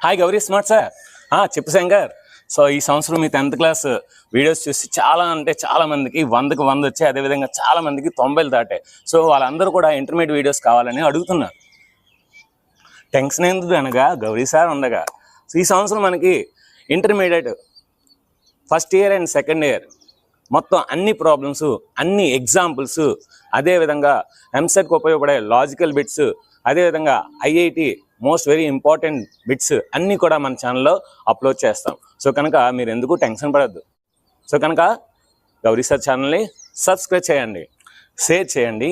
Hi Gauri smart sir. చెప్పు Shankar. So ఈ సంవత్సరం మీ 10th క్లాస్ వీడియోస్ చూసి చాలా అంటే చాలా మందికి 100కి 100 వచ్చాయి. అదేవిధంగా చాలా మందికి 90లు దాటాయి. సో వాళ్ళందరూ కూడా ఇంటర్మీడియట్ వీడియోస్ కావాలని అడుగుతున్నారు. టెన్షన్ ఎందుకు అనగా గౌరీ సార్ ఉండగా. సో ఈ సంవత్సరం మనకి intermediate first year and second year మొత్తం అన్ని ప్రాబ్లమ్స్, అన్ని ఎగ్జాంపుల్స్, అదేవిధంగా ఎంసెట్కి ఉపయోగపడే లాజికల్ బిట్స్, అదేవిధంగా IIT most very important bits అన్నీ కూడా మన ఛానల్లో అప్లోడ్ చేస్తాం. సో కనుక మీరు ఎందుకు టెన్షన్ పడద్దు. సో కనుక గౌరీ సార్ ఛానల్ని సబ్స్క్రైబ్ చేయండి, షేర్ చేయండి,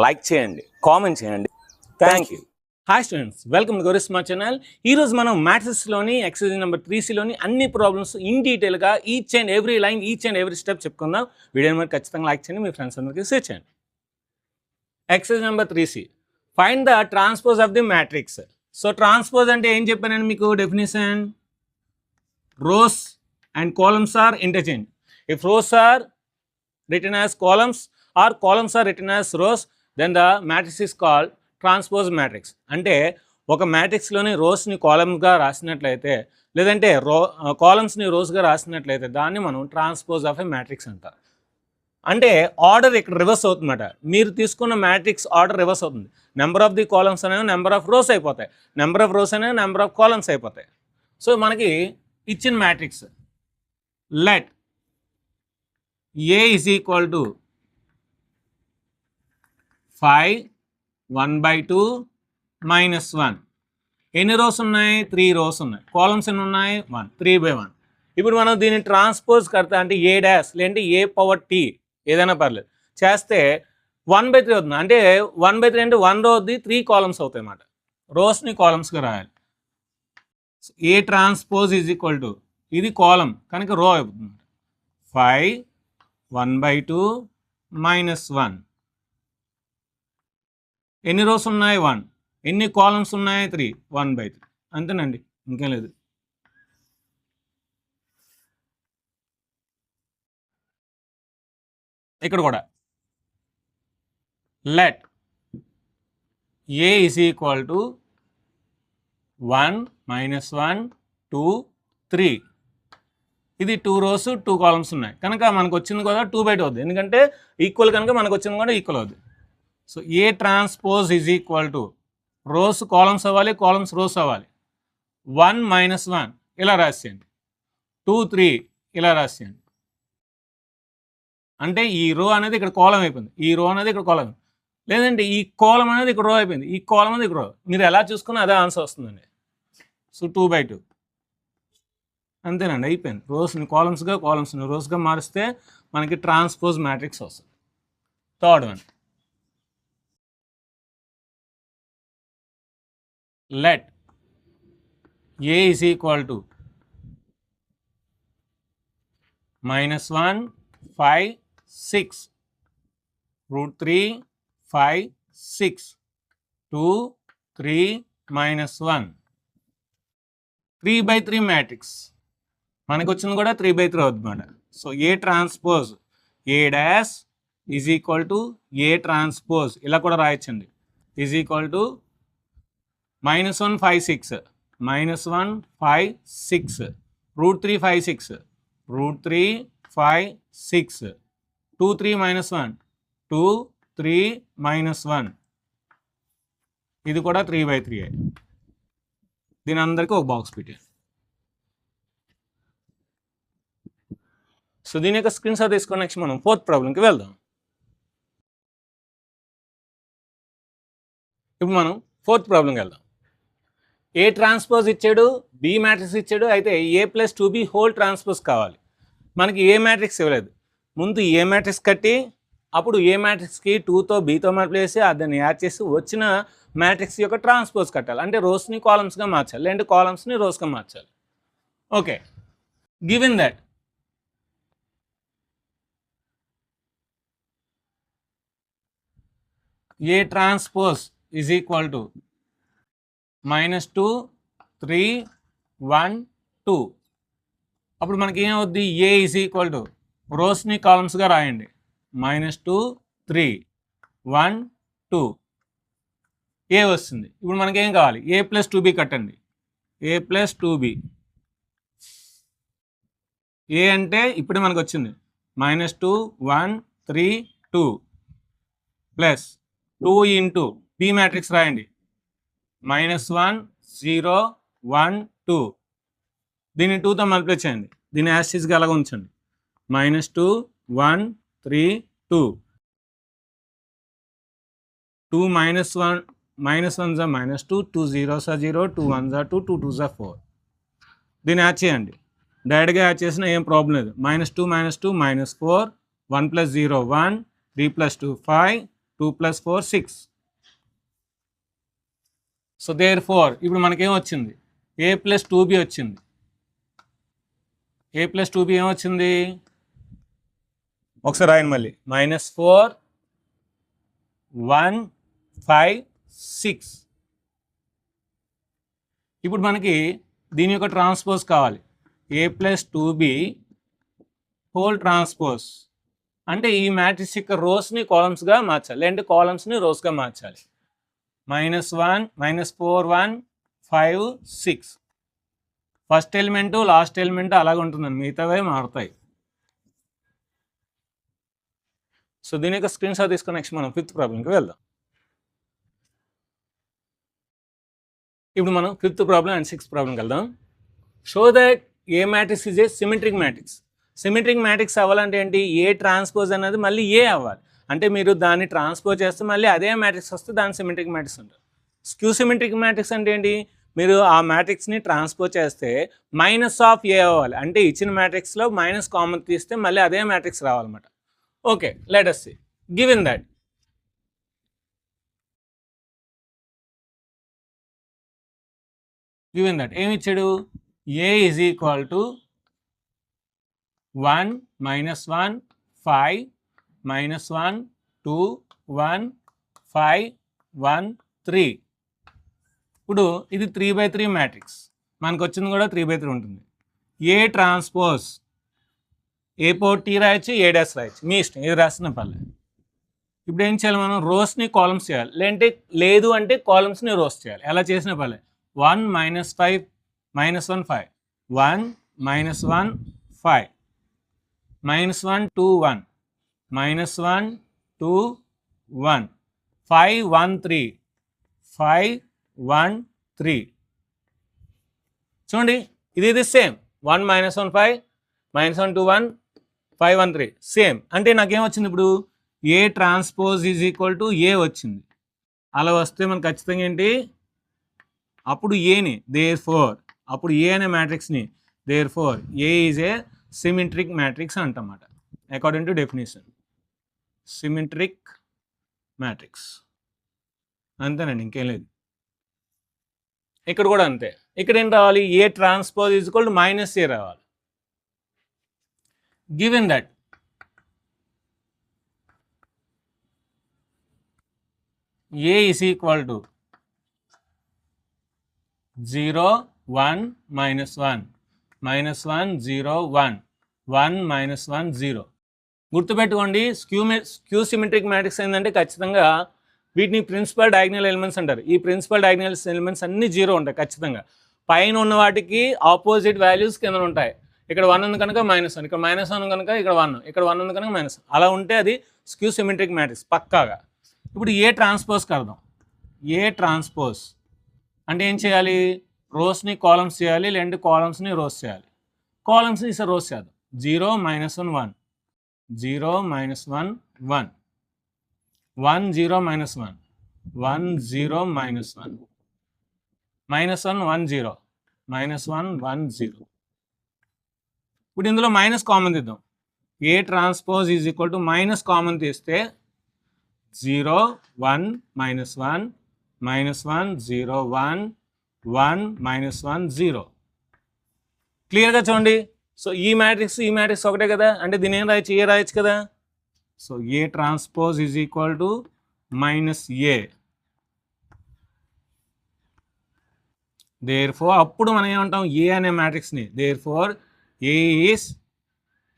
లైక్ చేయండి, కామెంట్ చేయండి. Thank you. Hi students, welcome to Gauri smart channel. ఈరోజు మనం మ్యాథ్స్లోని ఎక్సర్సైజ్ నెంబర్ 3Cలోని అన్ని ప్రాబ్లమ్స్ ఇన్ డీటెయిల్గా each and every line, each and every step చెప్పుకుందాం. వీడియోని మరి ఖచ్చితంగా లైక్ చేయండి, మీ ఫ్రెండ్స్ అందరికీ షేర్ చేయండి. Exercise number 3C, find the transpose of the matrix. So transpose అంటే ఏం చెప్పానండి మీకు definition? Rows and columns are interchange. If rows are written as columns or columns are written as rows, then the matrix is called transpose matrix. అంటే ఒక మ్యాట్రిక్స్లోని రోస్ని కాలమ్స్గా రాసినట్లయితే, లేదంటే కాలమ్స్ని రోస్గా రాసినట్లయితే దాన్ని మనం ట్రాన్స్పోజ్ ఆఫ్ ఎ మ్యాట్రిక్స్ అంటారు. అంటే ఆర్డర్ ఇక్కడ రివర్స్ అవుతుందన్నమాట. మీరు తీసుకున్న మ్యాట్రిక్స్ ఆర్డర్ రివర్స్ అవుతుంది. నెంబర్ ఆఫ్ ది కాలమ్స్ అనేవి నెంబర్ ఆఫ్ రోస్ అయిపోతాయి, నెంబర్ ఆఫ్ రోస్ అనేవి నెంబర్ ఆఫ్ కాలమ్స్ అయిపోతాయి. సో మనకి ఇచ్చిన matrix let A is equal to 5 1/2 -1. ఎన్ని రోస్ ఉన్నాయి? 3 రోస్ ఉన్నాయి. కాలమ్స్ ఎన్ని ఉన్నాయి? 1. 3/1. ఇప్పుడు మనం దీన్ని ట్రాన్స్పోజ్ కడతా అంటే ఏ డాష్ లేదంటే ఏ పవర్ టీ ఏదైనా పర్లేదు చేస్తే 1/3 అవుతుంది. అంటే 1/3 అంటే 1 రో అవుతుంది, 3 కాలమ్స్ అవుతాయి అన్నమాట. రోస్ని కాలమ్స్గా రాయాలి. ఏ ట్రాన్స్పోజ్ ఈజ్ ఈక్వల్ టు, ఇది కాలం కనుక రో అవుతుంది. 5 1/2 -1. ఎన్ని రోస్ ఉన్నాయి? 1. ఎన్ని కాలమ్స్ ఉన్నాయి? 3. 1/3. అంతేనండి, ఇంకేం లేదు. ఇక్కడ కూడా let A is equal to 1 -1 2 3. ఇది 2 రోస్ 2 కాలమ్స్ ఉన్నాయి కనుక మనకు వచ్చింది కూడా 2/2 అవుతుంది. ఎందుకంటే ఈక్వల్ కనుక మనకు వచ్చింది కూడా ఈక్వల్ అవుతుంది. So A transpose is equal to rows columns అవ్వాలి, కాలమ్స్ రోస్ అవ్వాలి. 1 -1 ఇలా రాసేయండి, 2 3 ఇలా రాసేయండి. అంటే ఈ రో అనేది ఇక్కడ కాలం అయిపోయింది, ఈ రో అనేది ఇక్కడ కాలం, లేదంటే ఈ కాలం అనేది ఇక్కడ రో అయిపోయింది, ఈ కాలం అనేది ఇక్కడ రో. మీరు ఎలా చూసుకున్నా అదే ఆన్సర్ వస్తుందండి. సో 2/2 అంతేనండి, అయిపోయింది. రోస్ని కాలమ్స్గా, కాలమ్స్ని రోస్గా మారిస్తే మనకి ట్రాన్స్పోజ్ మ్యాట్రిక్స్ వస్తుంది. Third one, let a is equal to -1 5 6 √3 5 6 2 3 -1. 3/3 matrix మనకు వచ్చింది కూడా 3/3 అవుతుంది అన్నమాట. So A transpose A dash is equal to A transpose ఇలా కూడా రాయొచ్చండి, ఈజ్ ఈక్వల్ టు -1 5 6 -1 5 6 √3 5 6 √3 5 6 2 3 -1 2 3 -1. ఇది కూడా 3/3. దీని అందరికీ ఒక బాక్స్ పెట్టాను. సో దీని యొక్క స్క్రీన్ షాట్ తీసుకొని నెక్స్ట్ మనం 4th ప్రాబ్లంకి వెళ్దాం. ఇప్పుడు మనం 4th ప్రాబ్లంకి వెళ్దాం. ఏ ట్రాన్స్పోజ్ ఇచ్చాడు, బి మ్యాట్రిక్స్ ఇచ్చాడు, అయితే ఏ ప్లస్ 2b హోల్ ట్రాన్స్పోజ్ కావాలి. మనకి ఏ మ్యాట్రిక్స్ ఇవ్వలేదు. ముందు ఏ మ్యాట్రిక్స్ కట్టి అప్పుడు ఏ మ్యాట్రిక్స్కి 2తో బీతో మల్టిప్లై చేసి దాన్ని యాడ్ చేసి వచ్చిన మ్యాట్రిక్స్ యొక్క ట్రాన్స్పోజ్ కట్టాలి. అంటే రోస్ని కాలమ్స్గా మార్చాలి, లేదంటే కాలమ్స్ని రోస్గా మార్చాలి. Okay, given that A transpose is equal to -2 3 1 2. అప్పుడు మనకి ఏమవుద్ది? ఏ ఈజ్ ఈక్వల్ టు రోస్ని కాలమ్స్గా రాయండి, -2 3 1 2 ఏ వస్తుంది. ఇప్పుడు మనకేం కావాలి? a + 2b కట్టండి. ఏ ప్లస్ 2b. ఏ అంటే ఇప్పుడు మనకు వచ్చింది -2 1 3 2 ప్లస్ 2 ఇంటూ బి మ్యాట్రిక్స్ రాయండి -1 0 1 2. దీన్ని 2తో మల్టిప్లై చేయండి, దీన్ని యాస్టీస్గా అలాగ ఉంచండి. -2 1 3 2 2 -1 -1 -2 2 0 0 2 1 2 2 2 4. దీన్ని యాడ్ చేయండి, డైరెక్ట్గా యాడ్ చేసినా ఏం ప్రాబ్లం లేదు. -2 -2 -4 1 + 0 1 3 + 2 5 2 + 4 6. సో దేర్ ఫోర్ ఇప్పుడు మనకేం వచ్చింది, ఏ ప్లస్ 2b వచ్చింది. ఏ ప్లస్ 2b ఏమొచ్చింది ఒకసారి రాయండి మళ్ళీ, -4 1 5 6. ఇప్పుడు మనకి దీని యొక్క ట్రాన్స్పోజ్ కావాలి, ఏ ప్లస్ 2b హోల్ ట్రాన్స్పోజ్. అంటే ఈ మ్యాట్రిక్స్ యొక్క రోస్ని కాలమ్స్గా మార్చాలి, లేదంటే కాలమ్స్ని రోస్గా మార్చాలి. -1 -4 1 5 6. ఫస్ట్ ఎలిమెంటు లాస్ట్ ఎలిమెంట్ అలాగే ఉంటుందండి, మిగతావే మారుతాయి. సో దీని యొక్క స్క్రీన్ షాట్ తీసుకొని నెక్స్ట్ మనం 5th ప్రాబ్లంకి వెళ్దాం. ఇప్పుడు మనం 5th ప్రాబ్లం అండ్ 6th ప్రాబ్లంకి వెళ్దాం. Show that A matrix is a symmetric matrix. Symmetric matrix అవ్వాలంటే ఏంటి, ఏ ట్రాన్స్పోజ్ అనేది మళ్ళీ ఏ అవ్వాలి. అంటే మీరు దాన్ని ట్రాన్స్పోజ్ చేస్తే మళ్ళీ అదే మ్యాట్రిక్స్ వస్తే దాన్ని సిమెట్రిక్ మ్యాట్రిక్స్ అంటారు. స్క్యూ సిమెట్రిక్ మ్యాట్రిక్స్ అంటే ఏంటి, మీరు ఆ మ్యాట్రిక్స్ని ట్రాన్స్పోజ్ చేస్తే -ఏ అవ్వాలి. అంటే ఇచ్చిన మ్యాట్రిక్స్లో మైనస్ కామన్ తీస్తే మళ్ళీ అదే మ్యాట్రిక్స్ రావాలన్నమాట. Okay, let us see. Given that ఏమి ఇచ్చాడు, ఏ ఈజ్ ఈక్వల్ టు 1 -1 5 -1 2 1 5 1 3. ఇప్పుడు ఇది 3/3 మ్యాట్రిక్స్, మనకు వచ్చింది కూడా 3/3 ఉంటుంది. A transpose A power T రాయొచ్చు, ఏ డాష్ రాయొచ్చు, మీ ఇష్టం, ఏది రాసిన పర్లేదు. ఇప్పుడు ఏం చేయాలి, మనం రోస్ని కాలమ్స్ చేయాలి, లేదంటే లేదు అంటే కాలమ్స్ని రోస్ చేయాలి. ఎలా చేసిన పర్లేదు. 1 -5 -1 5 1 -1 5 -1 2 1 -1 2 1 5 1 3 5 1 3. చూడండి ఇది సేమ్ 1 -1 5 -1 2 1 5 1 3 సేమ్. అంటే నాకేమొచ్చింది ఇప్పుడు, A transpose is equal to A వచ్చింది. అలా వస్తే మనకు ఖచ్చితంగా ఏంటి, అప్పుడు ఏని దేర్ ఫోర్, అప్పుడు ఏ అనే మ్యాట్రిక్స్ని therefore A is a symmetric matrix అంటమాట according to definition. Symmetric matrix అంతేనండి, ఇంకేం లేదు. ఇక్కడ కూడా అంతే. ఇక్కడ ఏం రావాలి, A transpose is equal to -A రావాలి. Given that A is equal to 0 1 -1 -1 0 1 1 -1 0. గుర్తుపెట్టుకోండి, స్క్యూ సిమెట్రిక్ మ్యాట్రిక్స్ ఏంటంటే ఖచ్చితంగా వీటిని ప్రిన్సిపల్ డయాగ్నల్ ఎలిమెంట్స్ అంటారు. ఈ ప్రిన్సిపల్ డయాగ్నల్ ఎలిమెంట్స్ అన్ని 0 ఉంటాయి ఖచ్చితంగా. పైన ఉన్న వాటికి ఆపోజిట్ వాల్యూస్ కింద ఉంటాయి. ఇక్కడ 1 ఉంది కనుక -1, ఇక్కడ -1 కనుక ఇక్కడ 1, ఇక్కడ 1 ఉంది కనుక -1. అలా ఉంటే అది స్క్యూ సిమెట్రిక్ మ్యాట్రిక్స్ పక్కాగా. ఇప్పుడు ఏ ట్రాన్స్పోజ్ కడదాం. ఏ ట్రాన్స్పోజ్ అంటే ఏం చేయాలి, రోస్ని కాలమ్స్ చేయాలి, లేదంటే కాలమ్స్ని రోస్ చేయాలి. కాలమ్స్ని ఈసారి రోస్ చేద్దాం. 0 -1 1 0 -1 1 1 0 -1 1 0 -1 -1 1 0 -1 1 0. ఇప్పుడు ఇందులో మైనస్ కామన్ తీద్దాం. ఏ transpose is equal to minus common తీస్తే 0 1 -1 -1 0 1 1 -1 0. క్లియర్గా చూడండి. సో ఈ మ్యాట్రిక్స్ ఒకటే కదా, అంటే దీని ఏం రాయొచ్చు, ఏ రాయొచ్చు కదా. So A transpose is equal to -A. Therefore అప్పుడు మనం ఏమంటాం, ఏ అనే మ్యాట్రిక్స్ని therefore A is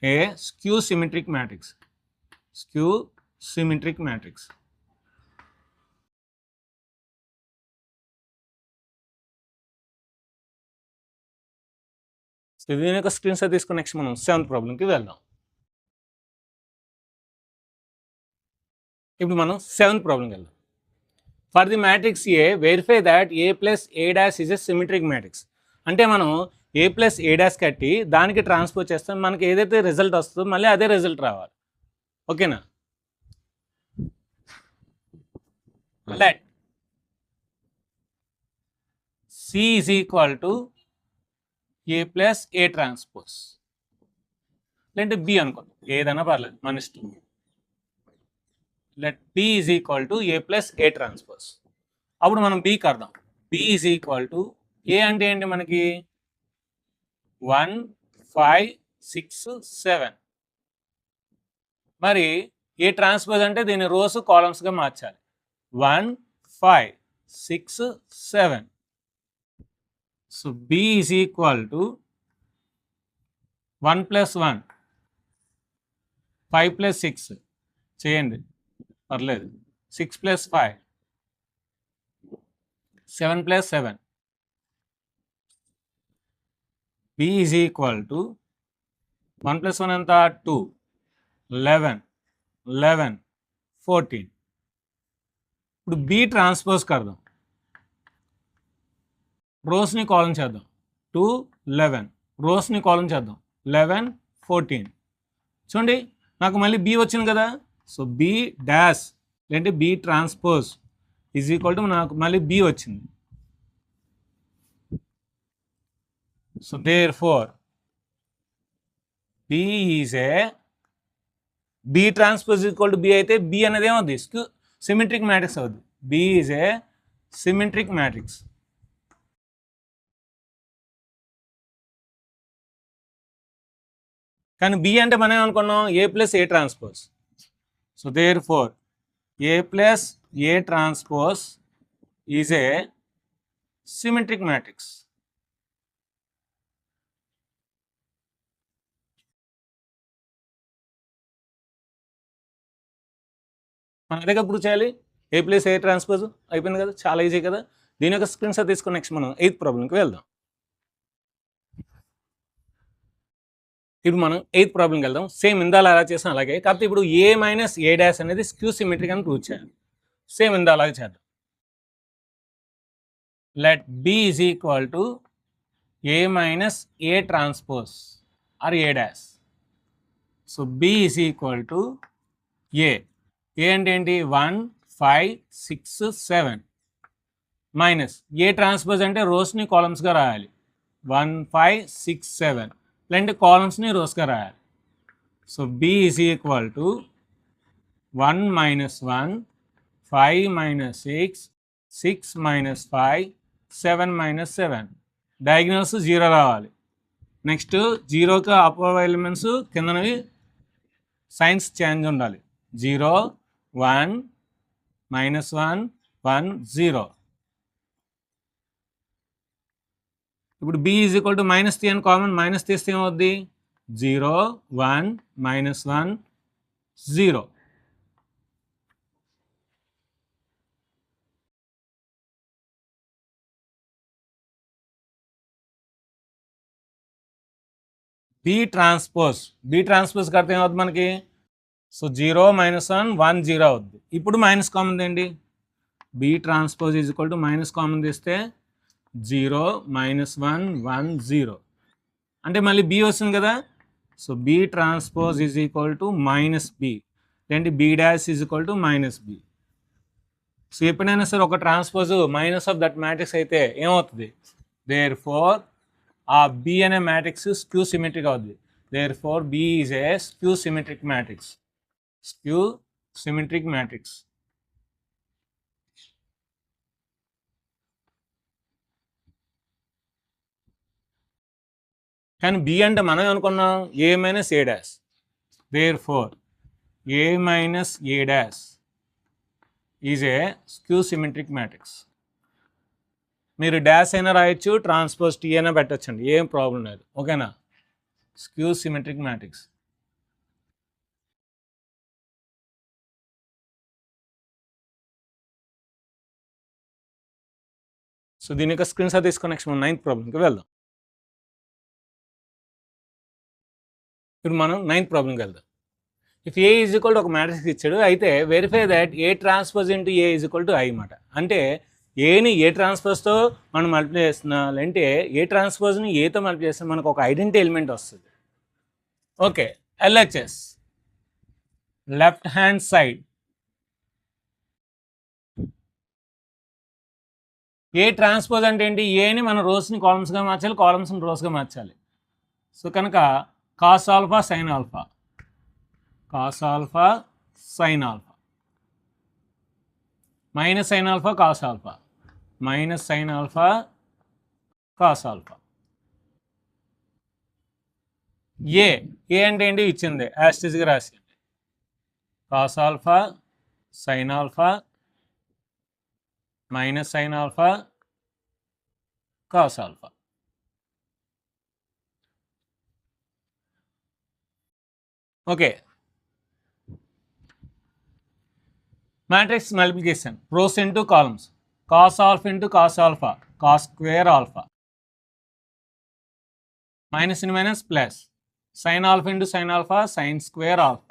a skew symmetric matrix. So దీని యొక్క స్క్రీన్ షాట్ తీసుకుని నెక్స్ట్ మనం 7th ప్రాబ్లంకి వెళ్దాం. ఇప్పుడు మనం 7th ప్రాబ్లంకి వెళ్దాం. For the matrix A verify that A plus A dash is a symmetric matrix. అంటే మనం ఏ ప్లస్ ఏ డాష్ కట్టి దానికి ట్రాన్స్పోజ్ చేస్తాం, మనకి ఏదైతే రిజల్ట్ వస్తుందో మళ్ళీ అదే రిజల్ట్ రావాలి. ఓకేనా? Let C is equal to A plus A transpose, లేదంటే బి అనుకోండి, ఏదైనా పర్లేదు మన ఇష్టం. Let B is equal to A plus A transpose. అప్పుడు మనం బి కడదాం. B is equal to A అంటే ఏంటి మనకి 1 5 6 7. మరి ఏ ట్రాన్స్పోజ్ అంటే దీని రోస్ కాలమ్స్గా మార్చాలి. 1 5 6 7. So B is equal to 1 + 1 5 + 6 చేయండి పర్లేదు, 6 + 5 7 + 7. b is equal to 1 + 1 ఎంత 2 11 11 14. ఇప్పుడు b ట్రాన్స్పోజ్ కడదాం, రోస్ని కాలం చేద్దాం. 2 11 రోస్ని కాలం చేద్దాం. 11 14. చూడండి నాకు మళ్ళీ b వచ్చింది కదా. సో b డాష్ లేదంటే b transpose is equal to నాకు మళ్ళీ b వచ్చింది. So therefore b is a b transpose equal to b అయితే b అనేది ఏమవుద్ది, సిమెట్రిక్ మ్యాట్రిక్స్ అవుద్ది. b is a symmetric matrix. కానీ b అంటే మనం ఏమనుకున్నాం, a plus A transpose. So therefore a plus A transpose is a symmetric matrix. మనం అదే ప్రూవ్ చేయాలి. ఏ ప్లస్ ఏ ట్రాన్స్పోజ్ అయిపోయింది కదా, చాలా ఈజీ కదా. దీని యొక్క స్క్రీన్ షాట్ తీసుకుని నెక్స్ట్ మనం 8th ప్రాబ్లంకి వెళ్దాం. ఇప్పుడు మనం 8th ప్రాబ్లంకి వెళ్దాం. సేమ్ ఇందాల అలా చేసాం అలాగే, కాకపోతే ఇప్పుడు ఏ మైనస్ ఏ డాష్ అనేది స్క్యూ సిమెట్రిక్ అని ప్రూవ్ చేయాలి. సేమ్ ఇందా అలాగే చేద్దాం. Let B is equal to A minus A transpose or A dash. So B is equal to A. A అంటే ఏంటి 1 5 6 7 మైనస్ ఏ ట్రాన్స్పోజ్ అంటే రోస్ని కాలమ్స్గా రాయాలి. 1 5 6 7 లేదంటే కాలమ్స్ని రోస్గా రాయాలి. So B is equal to 1 - 1 5 - 6 6 - 5 7 - 7. Diagonals 0 రావాలి. నెక్స్ట్ 0కి అపోజిట్ ఎలిమెంట్స్ కిందనవి సైన్స్ చేంజ్ ఉండాలి. 0 1 -1 1 0. ఇప్పుడు b is equal to minus తీయని కామన్, మైనస్ తీస్తే ఏమవుద్ది 0 1 -1 0. బి ట్రాన్స్పోజ్ కడితే ఏమవుతుంది మనకి, సో 0 - 1 1 0 అవుద్ది. ఇప్పుడు మైనస్ కామన్ ఏంటి, B transpose is equal to minus common తీస్తే 0 - 1 1 0 అంటే మళ్ళీ బి వస్తుంది కదా. So B transpose is equal to minus B, లేదంటే B dash is equal to minus B. So ఎప్పుడైనా సరే ఒక transpose minus of that matrix అయితే ఏమవుతుంది, therefore ఆ బి అనే మ్యాట్రిక్స్ స్క్యూ సిమెట్రిక్ అవుతుంది. therefore b is a skew symmetric matrix. Skew symmetric matrix. కానీ బి అంటే మనం ఏమనుకున్నాం, A minus A dash. therefore A minus A dash is a skew symmetric matrix. మీరు డాష్ అయినా రాయొచ్చు, ట్రాన్స్పోజ్ టీ అయినా పెట్టచ్చండి, ఏం ప్రాబ్లం లేదు. ఓకేనా, స్క్యూ సిమెట్రిక్ మ్యాట్రిక్స్. సో దీని యొక్క స్క్రీన్ షాట్ తీసుకొని నెక్స్ట్ మనం 9th ప్రాబ్లంకి వెళ్దాం. ఇప్పుడు మనం 9th ప్రాబ్లంకి వెళ్దాం. If A is equal to ఒక మ్యాట్రిక్స్ ఇచ్చాడు, అయితే verify that A transpose into A is equal to I అన్నమాట. అంటే ఏని ఏ ట్రాన్స్పోజ్తో మనం మల్టిప్లై చేస్తున్నాం, ఏ ట్రాన్స్పోజ్ని ఏతో మల్టిప్లై చేస్తే మనకు ఒక ఐడెంటిటీ ఎలిమెంట్ వస్తుంది. Okay, LHS left hand side A transpose అంటే ఏంటి, ఏని మన రోస్ని కాలమ్స్గా మార్చాలి, కాలమ్స్ని రోస్గా మార్చాలి. సో కనుక cos alpha sign alpha, cos alpha sign alpha, minus sign alpha cos alpha, minus sign alpha cos alpha. A అంటే ఏంటి ఇచ్చింది, యాస్టిస్గా రాసింది. Cos alpha sign alpha minus sign alpha cos alpha. Okay, matrix multiplication, rows into columns, cos alpha into cos alpha, cos square alpha, minus in minus plus, sin alpha into sign alpha, sign square alpha.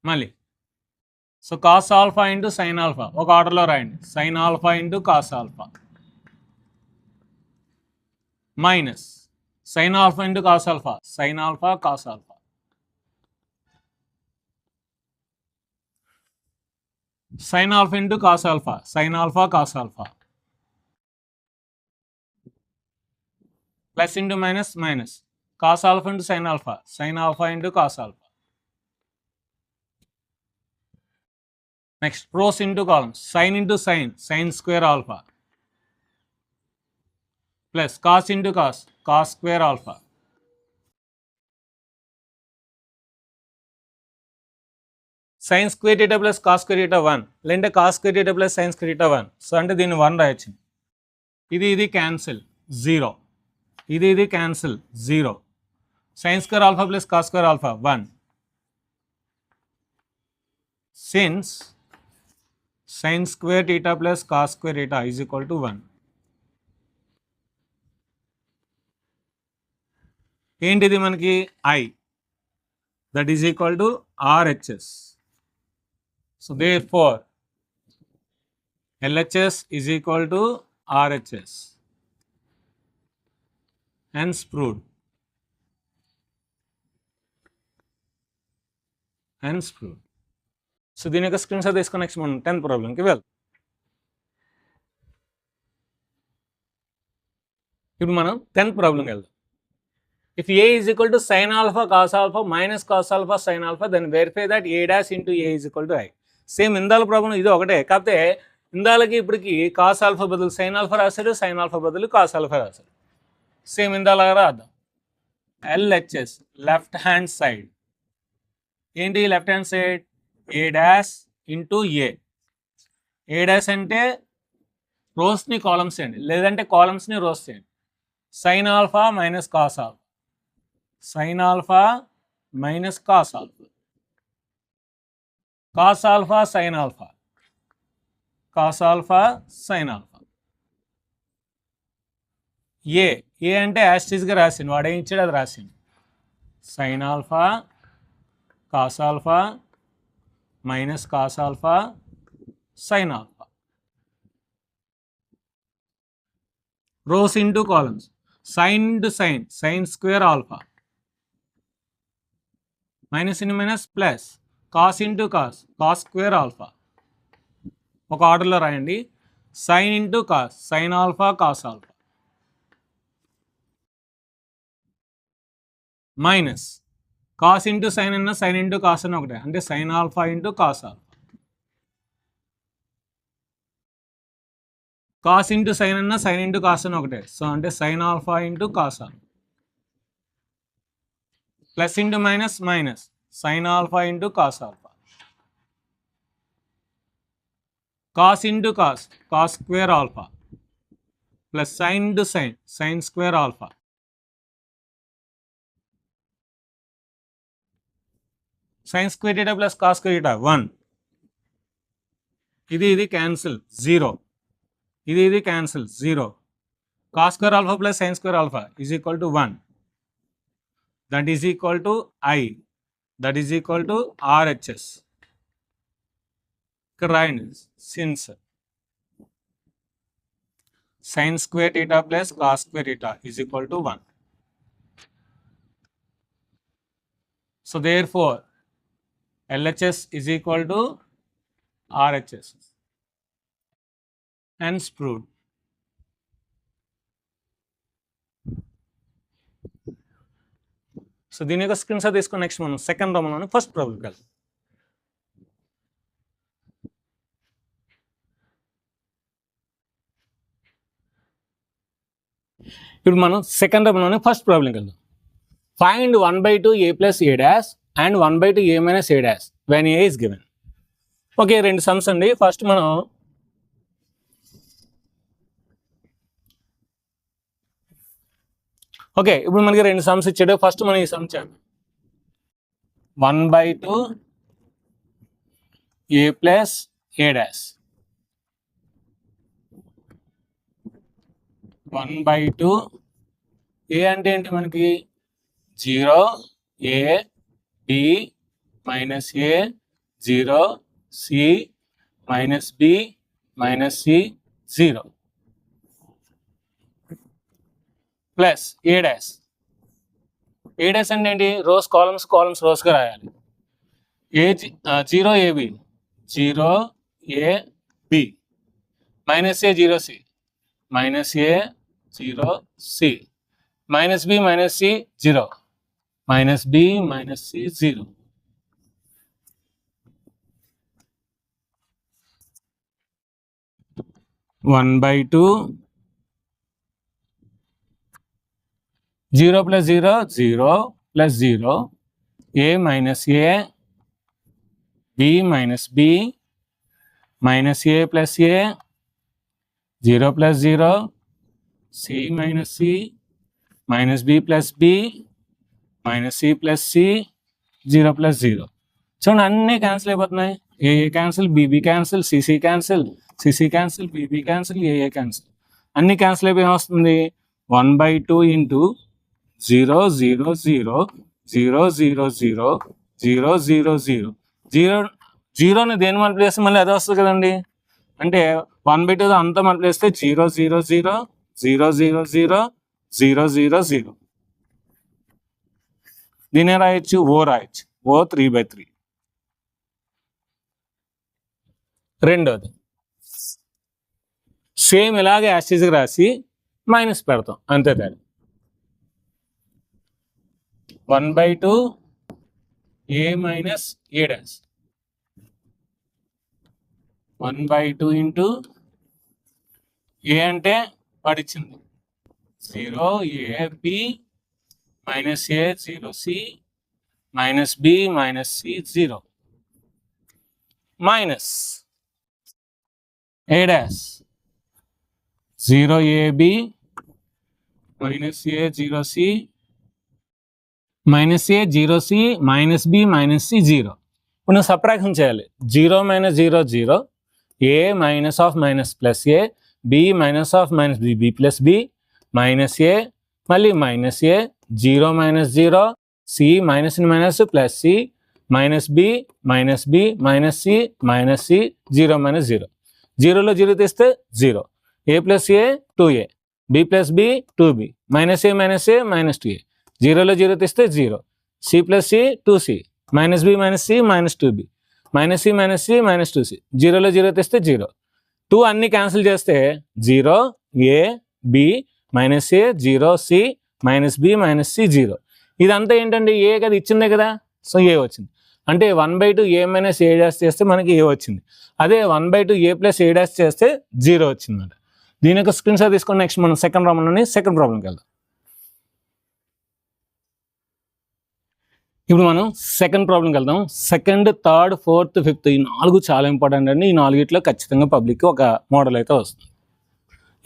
మళ్ళీ so cos alpha into sign alpha ఒక ఆర్డర్లో రాయండి, sine alpha into cos alpha, minus sign alpha into cos alpha, sign alpha cos alpha, sign alpha into cos alpha, sign alpha cos alpha, plus into minus minus, cos alpha into sign alpha, sign alpha into cos alpha. Next rows into columns, sign into sign, sign square alpha, plus cos into cos, cos square alpha, sign square theta plus cos square theta 1, లేదంటే cos square theta plus sign square theta 1. So అంటే దీన్ని 1 రాయొచ్చు. ఇది cancel 0, ఇది cancel 0, sign square alpha plus cos square alpha 1. Since sin square theta plus cos square theta is equal to 1. ఏంటిది మనకి I, that is equal to RHS. So therefore LHS is equal to RHS. Hence proved. Hence proved. So దీని యొక్క screen shot తీసుకుని next మనం 10th ప్రాబ్లంకి వెళ్దాం. ఇప్పుడు మనం 10th ప్రాబ్లంకి వెళ్దాం. If A is equal to sin alpha cos alpha minus cos alpha sign alpha, then verify that A dash into A is equal to I. Same ఇందాల problem ఇది ఒకటే, కాకపోతే ఇందాలకి ఇప్పటికి కాస్ ఆల్ఫా బదులు సైన్ ఆల్ఫా రాశాడు, sin alpha బదులు cos alpha రాశాడు. సేమ్ ఇందాలాగా రాద్దాం. ఎల్హెచ్ఎస్ లెఫ్ట్ హ్యాండ్ సైడ్ ఏంటి, left hand side A dash into A dash అంటే రోస్ని కాలమ్స్ చేయండి, లేదంటే కాలమ్స్ని రోస్ చేయండి. Sin alpha minus cos alpha, sign alpha minus cos alpha, cos alpha sign alpha, cos alpha sign alpha. A అంటే యాస్టిస్గా రాసింది, వాడు ఏం ఇచ్చాడు అది రాసింది. Sin alpha cos alpha minus cos alpha sign alpha. Rows into columns, sign into sign, sign square alpha, minus into minus plus, cos into cos, cos square alpha. ఒక ఆర్డర్లో రాయండి. Sin into cos, sin alpha cos alpha, minus cos into sine అన్న sine into cos అన్న ఒకటే, అంటే sine alpha into cos alpha. Cos into sine అన్న sine into cos అన్న ఒకటే, సో అంటే sine alpha into cos alpha. Plus into minus minus, sign alpha into cos alpha. Cos into cos, cos square alpha, plus sine into sign, sign square alpha. Sign square theta plus cos square theta 1. ఇది cancel 0, ఇది cancel 0. Cos square alpha plus sign square alpha is equal to 1. That is equal to I, that is equal to RHS. ఇక్కడ రాయండి, since sin square theta plus cos square theta is equal to 1. So therefore LHS is equal to RHS. Hence proved. So దీని యొక్క screen shot తీసుకుని next మనం second ప్రాబ్లంలోని first ప్రాబ్లంకి వెళ్తాం. ఇప్పుడు మనం సెకండ్ ప్రాబ్లంలోని ఫస్ట్ ప్రాబ్లంకి వెళ్దాం. Find 1/2 a plus a dash and 1/2 a minus a dash when a is given. Okay, రెండు సమ్స్ అండి. ఫస్ట్ మనం ఓకే, ఇప్పుడు మనకి రెండు సమ్స్ ఇచ్చాడు. ఫస్ట్ మనం ఈ సమ్ చేద్దాం. 1/2 a plus a dash, 1/2 a అంటే ఏంటి మనకి 0 a b minus a 0 c minus b minus c 0 plus a dash. a dash అంటే ఏంటి, రోస్ కాలమ్స్, కాలమ్స్ రోస్గా రాయాలి. 0 ab 0 a b minus a 0 c minus a 0 c minus b minus c 0 minus b minus c 0. One by 2 0 plus 0 0 plus 0 a minus a b minus b minus a plus a 0 plus 0 c minus c minus b plus b minus c plus c 0 plus 0. చూడండి, అన్నీ cancel అయిపోతున్నాయి. A cancel, B B cancel, C C cancel, C C cancel, B B cancel, A cancel, అన్నీ cancel అయిపోయి వస్తుంది. 1/2 into 0 0 0 0 0 0 0 0 0 0 జీరోని దేని multiply చేస్తే మళ్ళీ అదే వస్తుంది కదండి. అంటే 1/2 అంతా మల్టిప్లై చేస్తే 0 0 0 0 0 0 0 0 0. దీనే రాయొచ్చు, ఓ రాయొచ్చు, ఓ 3/3. రెండోది సేమ్ ఇలాగే యాస్టీస్కి రాసి మైనస్ పెడతాం, అంతే తేడా. 1/2 a minus a dash, 1/2 into a అంటే పడిచింది 0 a b minus a 0 c minus b minus c 0 minus a dash 0 a b minus a 0 c minus a 0 c minus b minus c 0. ఇప్పుడు నువ్వు subtraction చేయాలి. 0 minus 0 0, a minus of minus plus a, b minus of minus b, b plus b minus a, మళ్ళీ minus a, 0 minus 0, c minus minus plus c minus b minus b minus c minus c 0 minus 0. 0లో 0 తీస్తే 0, a plus a 2a, b plus b 2b minus a minus a minus 2a. 0లో 0 తీస్తే 0, c plus c 2c minus b minus c minus 2b minus c minus c minus 2c. 0లో 0 తీస్తే 0. 2 అన్ని cancel చేస్తే 0 a b minus a 0 c minus b minus c 0. ఇదంతా ఏంటంటే ఏ కదా ఇచ్చిందే కదా, so ఏ వచ్చింది. అంటే 1/2 a minus a dash చేస్తే మనకి ఏ వచ్చింది. అదే 1/2 a plus a dash చేస్తే 0 వచ్చిందన్నమాట. దీని యొక్క స్క్రీన్ షాట్ తీసుకొని నెక్స్ట్ మనం సెకండ్ ప్రాబ్లంలోని సెకండ్ ప్రాబ్లంకి వెళ్దాం. ఇప్పుడు మనం సెకండ్ ప్రాబ్లంకి వెళ్దాం. సెకండ్, థర్డ్, ఫోర్త్, ఫిఫ్త్ ఈ 4 చాలా ఇంపార్టెంట్ అండి. ఈ 4 ఖచ్చితంగా పబ్లిక్కి ఒక మోడల్ అయితే వస్తుంది.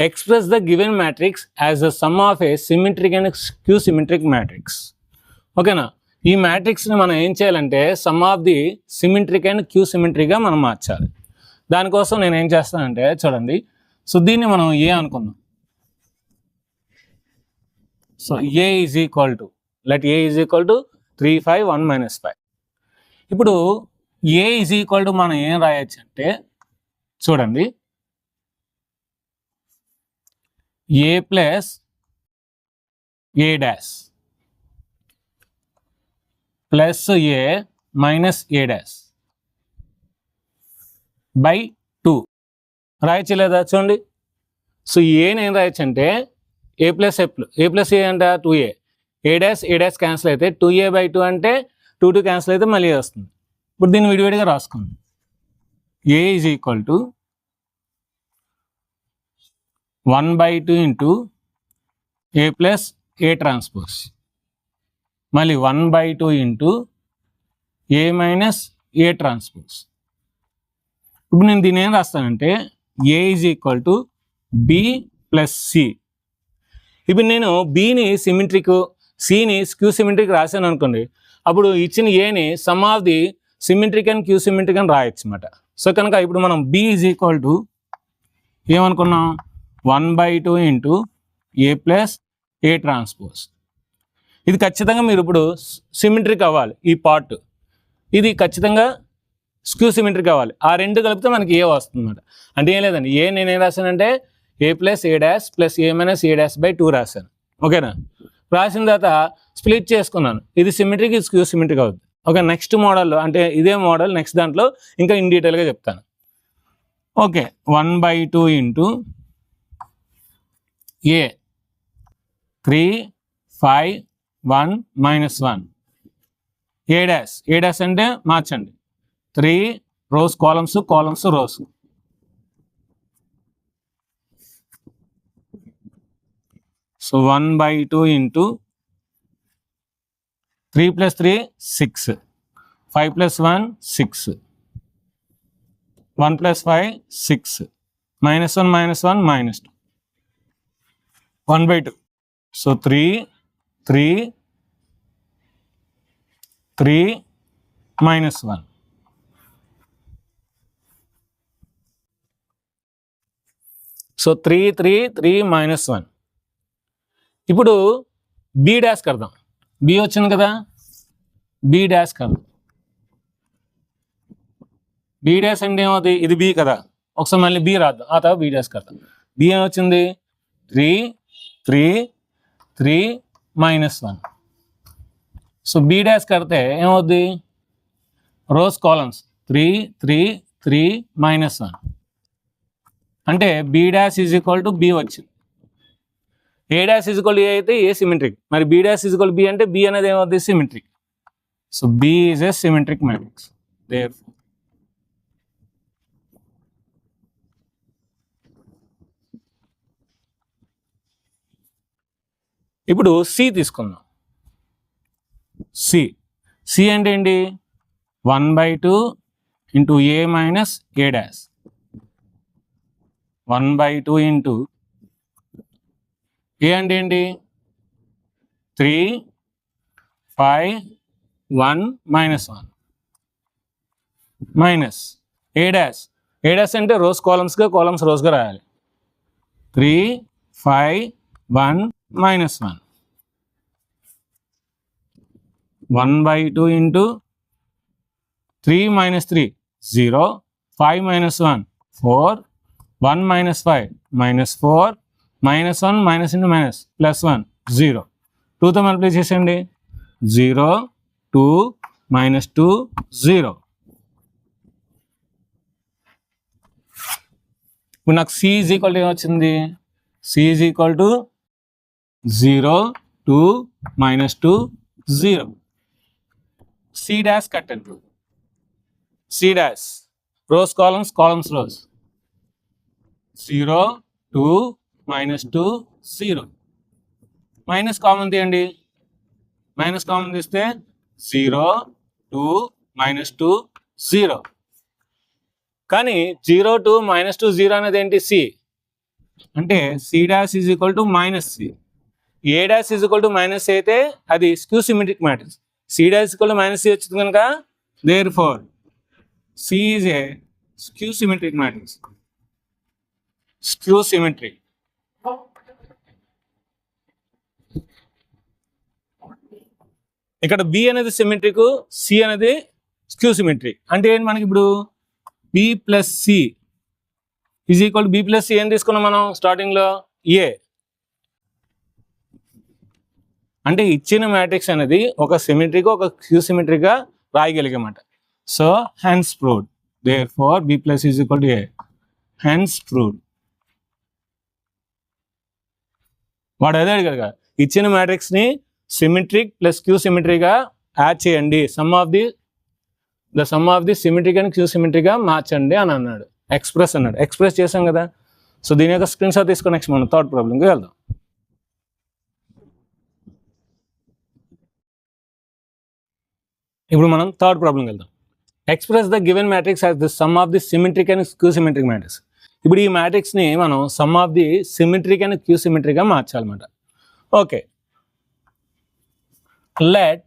Express the given matrix as the sum of a symmetric and skew symmetric matrix. ఓకేనా, ఈ మ్యాట్రిక్స్ని మనం ఏం చేయాలంటే sum of the symmetric and skew సిమెట్రిక్గా మనం మార్చాలి. దానికోసం నేను ఏం చేస్తానంటే చూడండి, సో దీన్ని మనం ఏ అనుకుందాం. So A is equal to let A is equal to 3 5 1 minus 5. ఇప్పుడు ఏ ఈజ్ ఈక్వల్ టు మనం ఏం రాయొచ్చు అంటే చూడండి, A plus A dash plus A minus A dash by 2 రాయచ్చు లేదా చూడండి. సో ఏని ఏం రాయొచ్చు అంటే ఏ ప్లస్ ఏ అంటే 2a, ఏ డాష్ క్యాన్సిల్ అయితే 2a/2 అంటే 2 క్యాన్సిల్ అయితే మళ్ళీ వస్తుంది. ఇప్పుడు దీన్ని విడివిడిగా రాసుకోండి. A is equal to 1/2 into A plus A transpose, మళ్ళీ 1/2 into A minus A transpose. ఇప్పుడు నేను దీన్ని ఏం రాస్తానంటే A is equal to B plus C. ఇప్పుడు నేను బిని సిమెట్రిక్, సిని స్క్యూ సిమెట్రిక్ రాశాను అనుకోండి, అప్పుడు ఇచ్చిన ఏని sum of the symmetric and skew symmetric అని రాయొచ్చు అనమాట. సో కనుక ఇప్పుడు మనం బి ఈజ్ ఈక్వల్ టు ఏమనుకున్నాం, 1/2 into A plus A transpose. ఇది ఖచ్చితంగా మీరు ఇప్పుడు సిమెట్రిక్ అవ్వాలి. ఈ పార్ట్ ఇది ఖచ్చితంగా స్క్యూ సిమెట్రిక్ అవ్వాలి. ఆ రెండు కలిపితే మనకి ఏ వస్తుంది అనమాట. అంటే ఏం లేదండి, ఏ నేనేం రాశానంటే A plus A dash plus A minus A dash by 2 రాశాను. ఓకేనా? రాసిన తర్వాత స్ప్లిట్ చేసుకున్నాను. ఇది సిమెట్రిక్, ఇది స్క్యూ సిమెట్రిక్ అవుతుంది. ఓకే, నెక్స్ట్ మోడల్లో అంటే ఇదే మోడల్ నెక్స్ట్ దాంట్లో ఇంకా ఇన్ డీటెయిల్గా చెప్తాను. ఓకే, 1/2 ఇంటూ ఏ 3 5 1 మైనస్ 1 ఏ డాష్ అంటే మార్చండి, 3 rose columns rose. So 1/2 into 3 + 3 6, 5 + 1 6, 1 + 5 6, -1 -1 -2, 1/2. So 3 3 3 -1. So 3 3 3 -1. ఇప్పుడు బి డాష్ కడదాం. బి వచ్చింది కదా, బి డాష్ కడదాం. బి డాష్ అంటే ఏమవుతుంది, ఇది బి కదా, ఒకసారి మళ్ళీ బి రాద్దాం, ఆ తర్వాత బి డాష్ కడదాం. బి ఏమొచ్చింది 3 3 3 -1. సో బి డాష్ కడితే ఏమవుద్ది, రోస్ కాలమ్స్ 3 3 3 -1 అంటే B dash is equal to B వచ్చింది. A dash is equal A అయితే ఏ సిమెట్రిక్, మరి B dash is equal B అంటే బి అనేది ఏమవుతుంది, symmetric. So B is a symmetric matrix. Therefore ఇప్పుడు సి తీసుకుందాం. సి అంటే ఏంటి, 1/2 into A minus A dash, 1/2 into A అంటే ఏంటి 3 5 1 -1 మైనస్ ఏ డాష్ అంటే రోస్ కాలమ్స్గా రోస్గా రాయాలి. 3 5 1 -1 1/2 ఇంటూ 3 - 3 0, 5 - 1 4, 1 - 5 -4, -1 మైనస్ ఇంటూ మైనస్ +1 0, 2తో మల్టిప్లై చేసేయండి, 0 2 -2 0. ఇప్పుడు నాకు సి ఈజ్ ఈక్వల్ టు ఏమొచ్చింది, C is equal to 0 2 -2 0. C dash కట్టండి, C dash rows columns rows, 0 2 -2 0, minus common తీయండి, మైనస్ కామన్ తీస్తే 0 2 -2 0. కానీ 0 2 -2 0 అనేది ఏంటి, సి అంటే C dash is equal to minus C. A dash is equal to minus అయితే అది skew symmetric matrix. C dash equal to minus C వచ్చింది కనుక therefore C is a skew symmetric matrix. Skew symmetric. ఇక్కడ B అనేది symmetric, C అనేది skew symmetric. అంటే ఏంటి మనకి ఇప్పుడు B plus C is equal B plus C ఏం తీసుకున్నాం మనం స్టార్టింగ్లో ఏ. అంటే ఇచ్చిన మ్యాట్రిక్స్ అనేది ఒక సిమెట్రిక్ ఒక క్యూ సిమెట్రిక్గా రాయగలిగామాట. So hence proved, therefore b plus is equal to a. hence proved. వాడు అదే అడిగాడు కదా, ఇచ్చిన మ్యాట్రిక్స్ ని సిమెట్రిక్ ప్లస్ క్యూ సిమెట్రీగా యాడ్ చేయండి, sum of the symmetric and skew సిమెట్రీగా మార్చండి అని అన్నాడు. ఎక్స్ప్రెస్ అన్నాడు, ఎక్స్ప్రెస్ చేసాం కదా. సో దీని యొక్క స్క్రీన్ షాట్ తీసుకొని నెక్స్ట్ మనం థర్డ్ ప్రాబ్లంకి వెళ్దాం. ఇప్పుడు మనం థర్డ్ ప్రాబ్లంకి వెళ్దాం. Express the given matrix as the sum of the symmetric and skew symmetric matrix. ఇప్పుడు ఈ మ్యాట్రిక్స్ని మనం sum of the symmetric and skew సిమెట్రిక్గా మార్చాలన్నమాట. Okay, let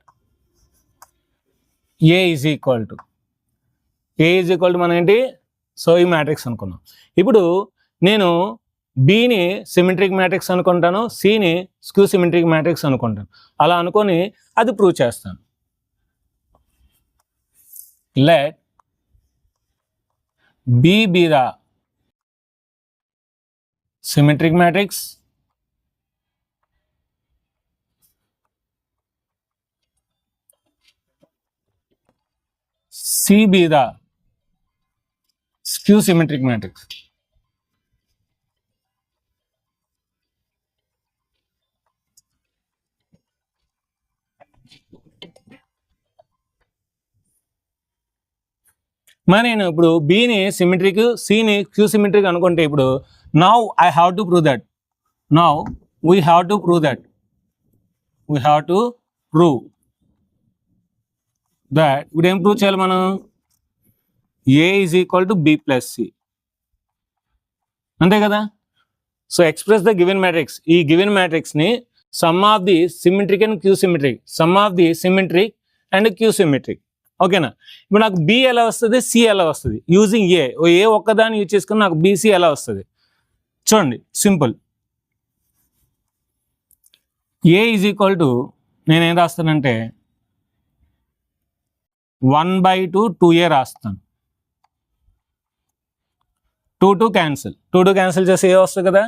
A is equal to మనం ఏంటి, సో ఈ మ్యాట్రిక్స్ అనుకున్నాం. ఇప్పుడు నేను బిని సిమెట్రిక్ మ్యాట్రిక్స్ అనుకుంటాను, సిని స్క్యూ సిమెట్రిక్ మ్యాట్రిక్స్ అనుకుంటాను. అలా అనుకొని అది ప్రూవ్ చేస్తాను. let B be the symmetric matrix, C be the skew symmetric matrix. మరి నేను ఇప్పుడు బిని సిమెట్రిక్, సిని క్యూ సిమెట్రిక్ అనుకుంటే ఇప్పుడు now I have to prove that, we have to prove that ఇప్పుడు ఏం ప్రూవ్ చేయాలి మనం, A is equal to B plus C, అంతే కదా. So express the given matrix, ఈ గివెన్ మ్యాట్రిక్స్ని sum of the symmetric and skew symmetric, sum of the symmetric and skew symmetric. ఓకేనా. ఇప్పుడు నాకు బి ఎలా వస్తుంది, సి ఎలా వస్తుంది, యూజింగ్ ఏ ఒక్కదాన్ని యూజ్ చేసుకుని నాకు బీసీ ఎలా వస్తుంది చూడండి. Simple, A is equal to నేనేం రాస్తానంటే 1/2 2a రాస్తాను. 2 క్యాన్సిల్ చేస్తే ఏ వస్తుంది కదా.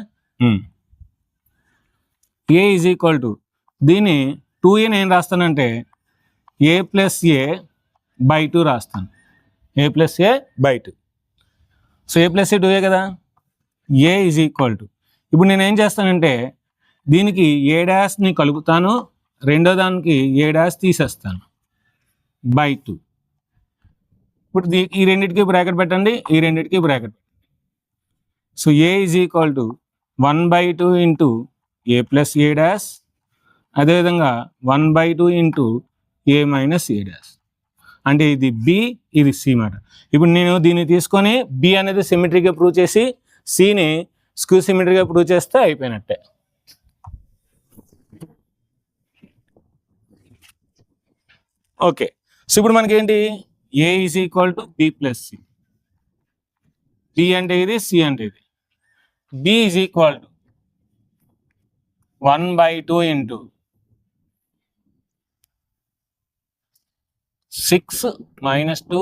ఏ ఈజ్ ఈక్వల్ టు దీన్ని 2a నేను రాస్తానంటే a ప్లస్ a/2 రాస్తాను, a+a/2. సో a+a 2a కదా. ఏ ఈజ్ ఈక్వల్ టు ఇప్పుడు నేను ఏం చేస్తానంటే దీనికి a' కలుపుతాను, రెండో దానికి a' తీసేస్తాను /2. ఇప్పుడు ఈ రెండింటికి బ్రాకెట్ పెట్టండి, ఈ రెండింటికి బ్రాకెట్ పెట్టండి. So A is equal to 1/2 into a plus a', అదేవిధంగా 1/2 ఇంటూ a మైనస్ a'. అంటే ఇది బి, ఇది సి మాట. ఇప్పుడు నేను దీన్ని తీసుకొని బి అనేది సిమెట్రిక్గా ప్రూవ్ చేసి సిని స్క్యూ సిమెట్రిక్గా ప్రూవ్ చేస్తే అయిపోయినట్టే. ఓకే, సో ఇప్పుడు మనకి ఏంటి, A is equal to B plus C, B అంటే ఇది, సి అంటే ఇది. B is equal to 1/2 into 6 - 2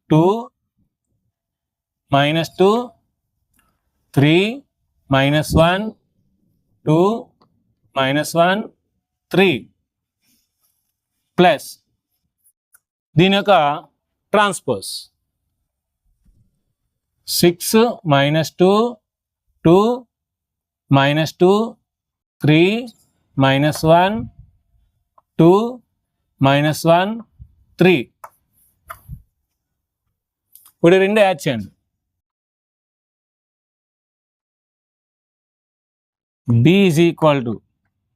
2 - 2 3 - 1 2 - 1 3 plus దీని యొక్క ట్రాన్స్పోజ్ 6 - 2 2 - 2 3 - 1 2 - 1 3. ఇప్పుడు రెండు యాడ్ చేయండి. B is equal to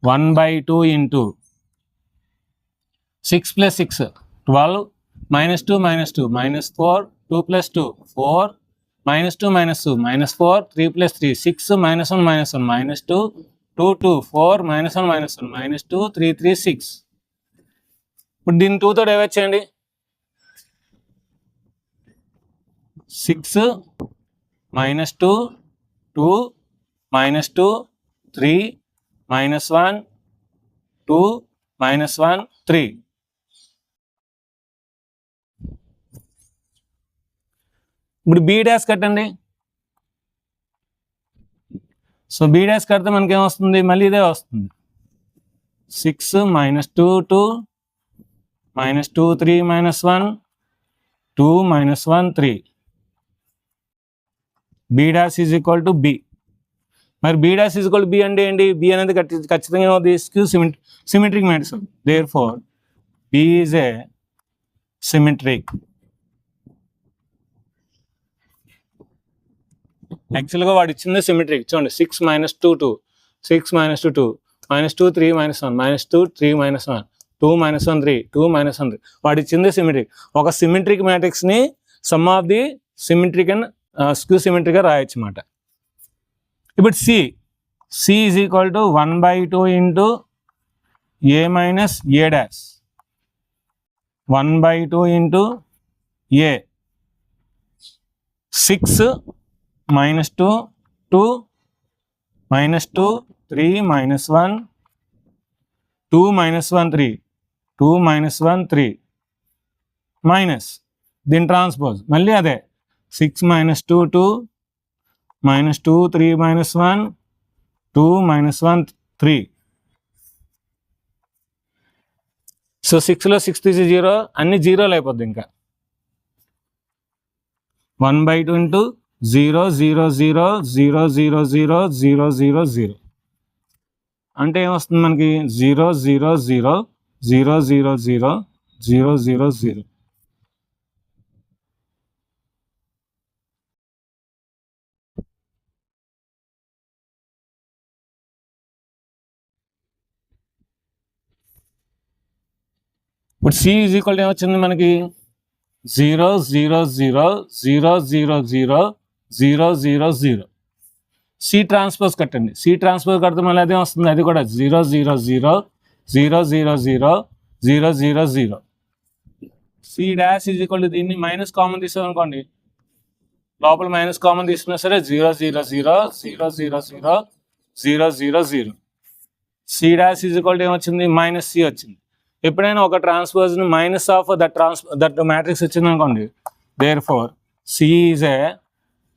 1/2 into 6 + 6 12 - 2 - 2 -4 2 + 2 4 -2 - 2 -4 3 + 3 6 - 1 - 1 -2 2 2 4 - 1 - 1 -2 3 3 6. ఇప్పుడు దీన్ని 2తో డివైడ్ చేయండి. 6 - 2 2 - 2 3 - 1 2 -1 3. ఇప్పుడు బి డాష్ కట్టండి. సో బి డాష్ కడితే మనకి ఏమొస్తుంది, మళ్ళీ ఇదే వస్తుంది. 6 -2 2 -2 3 -1 2 -1 3. B dash is equal to B. మరి B dash is equal to B అంటే ఏంటి? బి అనేది ఖచ్చితంగా ఏమవుతుంది, skew symmetric matrix. Therefore B is a symmetric. యాక్చువల్గా వాడు ఇచ్చింది సిమెట్రిక్. చూడండి 6 -2 2 6 -2 2 -2 3 -1 -2 3 -1 2 -1 3 2 -1 3. వాడు ఇచ్చింది సిమెట్రిక్. ఒక సిమెట్రిక్ మ్యాట్రిక్స్ని sum of the symmetric and skew సిమెట్రిక్గా రాయొచ్చు అన్నమాట. ఇప్పుడు C is equal to 1/2 into A minus A dash 1/2 into A 6 -2 2 -2 3 -1 2 -1 3 2 -1 3 minus దీని ట్రాన్స్పోజ్ మళ్ళీ అదే 6 -2 2 -2 3 -1 2 -1 3. సో 6లో 6 తీసి 0, అన్ని జీరోలు అయిపోద్ది. ఇంకా 1/2 ఇంటూ 0 0 0 0 0 0 0 0 0 అంటే ఏమొస్తుంది మనకి 0 0 0 0 0 0 0 0 0. ఇప్పుడు సి ఈజ్ ఈక్వల్ ఏమొచ్చింది మనకి 0 0 0 0 0 0 0 0 0. సి ట్రాన్స్పోజ్ కట్టండి. సి ట్రాన్స్పోజ్ కడితే మళ్ళీ అదే వస్తుంది, అది కూడా 0 0 0 0 0 0 0 0 0. C dash is equal to దీన్ని మైనస్ కామన్ తీసామనుకోండి, లోపల మైనస్ కామన్ తీసుకున్నా సరే 0 0 0 0 0 0 0 0 0. C dash is equal to ఏమొచ్చింది, మైనస్ సి వచ్చింది. ఎప్పుడైనా ఒక transpose minus of that matrix వచ్చింది అనుకోండి, therefore C is a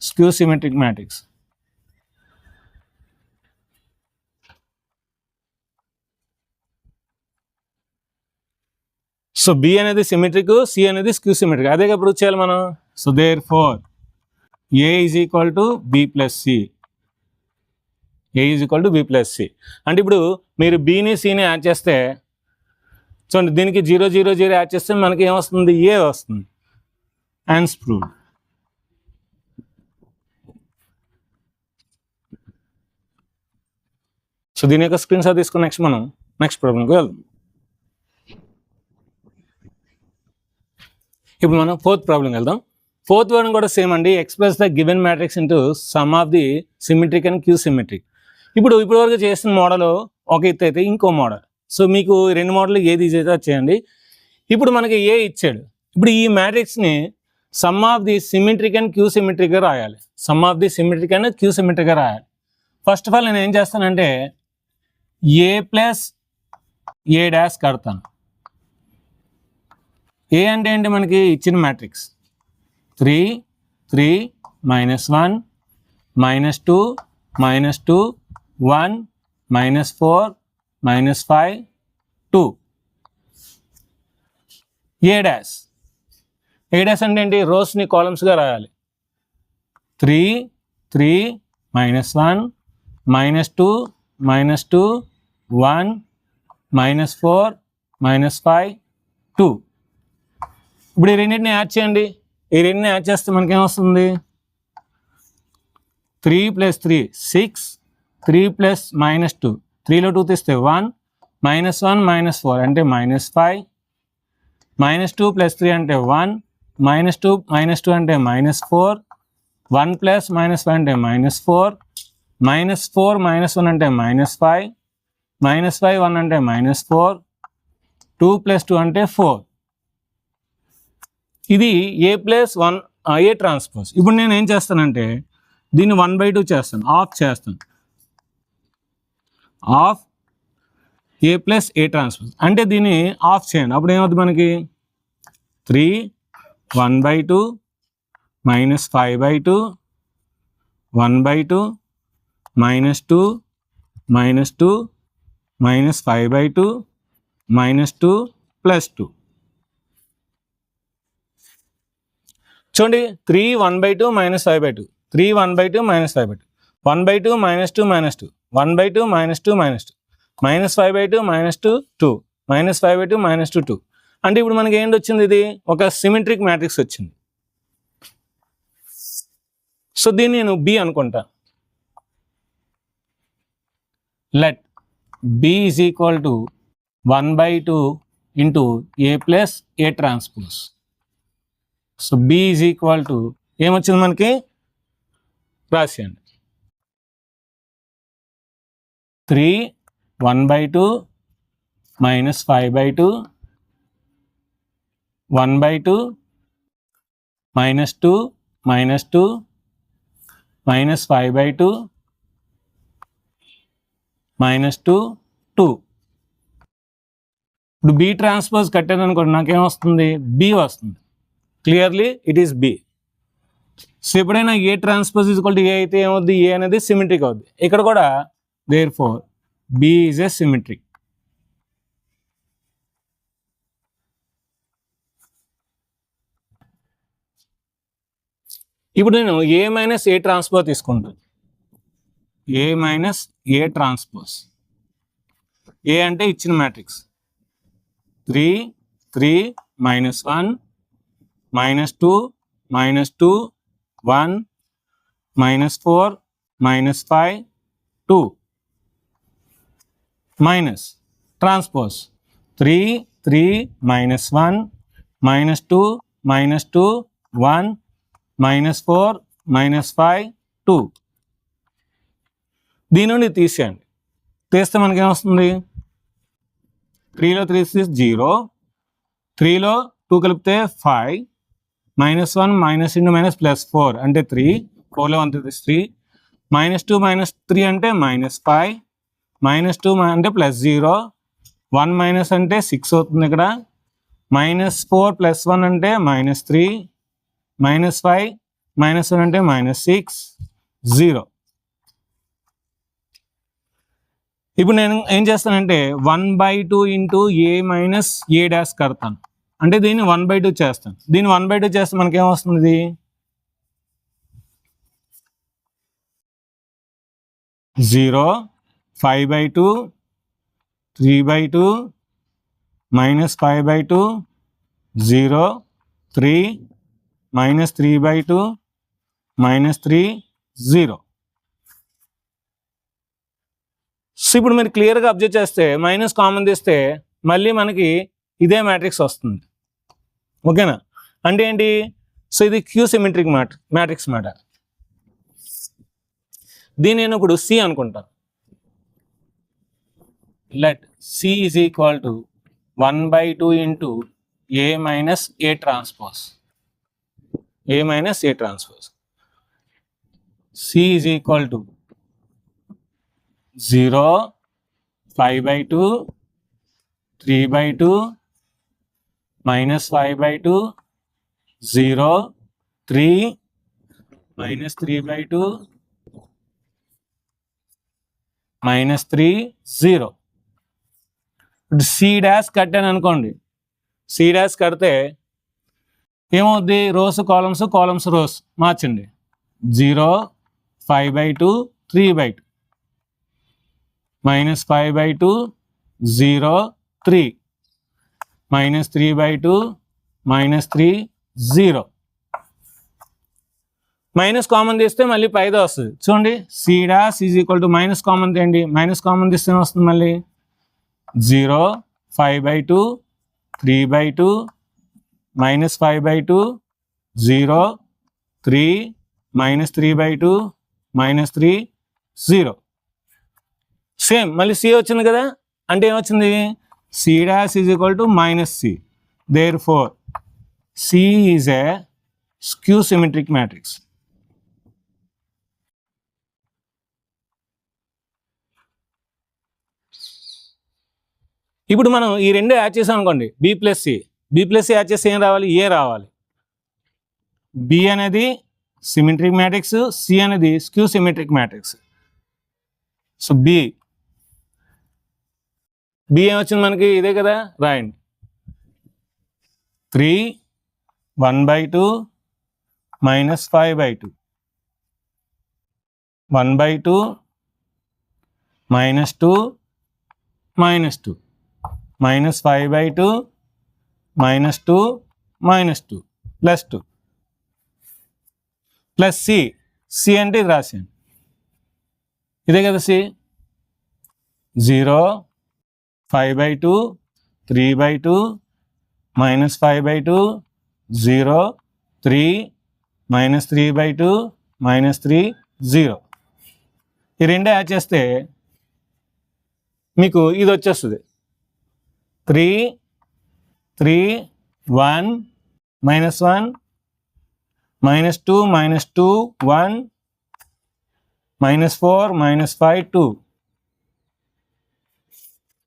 skew symmetric matrix. So B అనేది సిమెట్రిక్, సి అనేది స్క్యూ సిమెట్రిక్. అదే ఎప్పుడు చేయాలి మనం. So therefore A is equal to B plus C. A is equal to B plus C అంటే ఇప్పుడు మీరు బిని సిని యాడ్ చేస్తే చూడండి, దీనికి 0 0 0 యాడ్ చేస్తే మనకి ఏమొస్తుంది, ఏ వస్తుంది. Hence proved. సో దీని యొక్క స్క్రీన్ షాట్ తీసుకుని నెక్స్ట్ ప్రాబ్లంకి వెళ్దాం. ఇప్పుడు మనం ఫోర్త్ ప్రాబ్లం వెళ్దాం. ఫోర్త్ వన్ కూడా సేమ్ అండి. Express the given matrix into sum of the symmetric and skew symmetric. ఇప్పటివరకు చేసిన మోడల్ ఒక ఎత్తు అయితే ఇంకో మోడల్. సో మీకు 2 మోడల్ ఏది ఈజీ అయితే చేయండి. ఇప్పుడు మనకి ఏ ఇచ్చాడు. ఇప్పుడు ఈ మ్యాట్రిక్స్ని sum of the symmetric and skew సిమెట్రిక్గా రాయాలి. Sum of the symmetric and skew సిమెట్రిక్గా రాయాలి. ఫస్ట్ ఆఫ్ ఆల్ నేను ఏం చేస్తానంటే ఏ ప్లస్ ఏ డాష్ కడతాను. ఏ అంటే ఏంటి, మనకి ఇచ్చిన మ్యాట్రిక్స్ 3 3 -1 -2 -2 1 -4 -5 2. ఏ డాష్ అంటే ఏంటి, రోస్ని కాలమ్స్గా రాయాలి. 3 3 -1 -2 -2 1 -4 -5 2. ఇప్పుడు ఈ రెండింటిని యాడ్ చేయండి. ఈ రెండింటిని యాడ్ చేస్తే మనకేమొస్తుంది, 3 + 3 6 3 + -2 3లో 2 తీస్తే 1 -1 -4 అంటే -5 -2 + 3 అంటే 1 -2 అంటే -4 1 + -5 అంటే -4 -4 -1 అంటే -5 -5 1 అంటే -4 2 + 2 అంటే 4. ఇది ఏ ప్లస్ 1 ఏ ట్రాన్స్పోజ్. ఇప్పుడు నేను ఏం చేస్తానంటే దీన్ని 1/2 చేస్తాను, ఆఫ్ చేస్తాను. Of A plus A transpose అంటే దీన్ని ఆఫ్ చేయండి. అప్పుడు ఏమవుతుంది మనకి 3 1/2 మైనస్ 5/2 1/2 -2 -2 మైనస్ 5/2 -2 +2. చూడండి 3 1/2 -5/2 3 1/2 -5/2 1/2 -2 -2 1/2 -2 -2 -5/2 -2 2 -5/2 -2 2 అంటే ఇప్పుడు మనకి ఏంటి వచ్చింది? ఇది ఒక సిమెట్రిక్ మ్యాట్రిక్స్ వచ్చింది. సో దీన్ని నేను బి అనుకుంటా. Let B is equal to 1/2 into A plus A transpose. So B is equal to ఏమొచ్చింది మనకి? రాసేయండి 3 1/2 -5/2 1/2 -2 -2 -5/2 -2 2. ఇప్పుడు బి ట్రాన్స్పోజ్ కట్టాను అనుకోండి, నాకేమొస్తుంది? బి వస్తుంది. Clearly it is B. So ఎప్పుడైనా A transpose equal to A అయితే ఏమవుద్ది? ఏ అనేది సిమెట్రిక్ అవుద్ది. ఇక్కడ కూడా therefore B is a symmetric. ఇప్పుడు నేను ఏ మైనస్ ఏ ట్రాన్స్పోజ్ తీసుకుంటాను. ఏ మైనస్ ఏ ట్రాన్స్పోజ్. ఏ అంటే ఇచ్చిన మ్యాట్రిక్స్ 3 3 -1 -2 -2 1 -4 -5 2 మైనస్ ట్రాన్స్పోజ్ 3 3 -1 -2 -2 1 -4 -5 2. దీని నుండి తీసేయండి. తీస్తే మనకేమొస్తుంది? 3లో 3 0, 3లో 2 కలిపితే 5 -1 -2 -+4 అంటే 3 4లో 1 3 -2 -3 అంటే -5 -2 అంటే +0 1 మైనస్ అంటే 6 అవుతుంది. ఇక్కడ -4 + 1 అంటే -3 -5 -1 అంటే -6 0. ఇప్పుడు నేను ఏం చేస్తానంటే 1/2 into A minus A dash కడతాను. అంటే దీన్ని 1/2 చేస్తాను. దీన్ని 1/2 చేస్తే మనకేమొస్తుంది? 0 5/2 3/2 -5/2 0 3 -3/2 -3 0. సో ఇప్పుడు మీరు క్లియర్గా అబ్జర్వ్ చేస్తే మైనస్ కామన్ తీస్తే మళ్ళీ మనకి ఇదే మ్యాట్రిక్స్ వస్తుంది. ఓకేనా? అంటే ఏంటి? సో ఇది క్యూ సిమెట్రిక్ మ్యాట్రిక్స్ మాట. దీన్ని నేను ఇప్పుడు సి అనుకుంటాను. Let C is equal to 1/2 into A minus A transpose. A minus A transpose. C is equal to 0 5/2 3/2 -5/2 0 3 -3/2 -3 0. ఇప్పుడు సి డాష్ కట్టాను అనుకోండి. సి డాష్ కడితే ఏమవుద్ది? రోస్ కాలమ్స్ రోస్ మార్చండి. 0 5/2 3/2 -5/2 0 3 -3/2 -3 0. మైనస్ కామన్ తీస్తే మళ్ళీ పైదో వస్తుంది. చూడండి C dash is equal to minus common తీయండి. మైనస్ కామన్ తీస్తే వస్తుంది మళ్ళీ 0 5/2 3/2 -5/2 0 3 -3/2 -3 0. సేమ్ మళ్ళీ సి వచ్చింది కదా. అంటే ఏమొచ్చింది? C dash is equal to -c. Therefore C is a skew symmetric matrix. ఇప్పుడు మనం ఈ రెండు యాడ్ చేసాం అనుకోండి, బి ప్లస్ సి యాడ్ చేస్తే ఏం రావాలి, ఏ రావాలి. బి అనేది సిమెట్రిక్ మ్యాట్రిక్స్, సి అనేది skew symmetric matrix. So B ఏమొచ్చింది మనకి, ఇదే కదా, రాయండి. 3 1/2 minus 5/2 1/2 minus 2 minus 2 minus 5/2 minus 2 minus 2 plus 2 plus c అంటే ఇది రాశాను, ఇదే కదా సి. 0 5/2 3/2 minus 5/2 0 3 minus 3/2 minus 3 0. ఈ రెండే యాడ్ చేస్తే మీకు ఇది వచ్చేస్తుంది. 3 3 1 minus 1 minus 2 minus 2 1 minus 4 minus 5 2.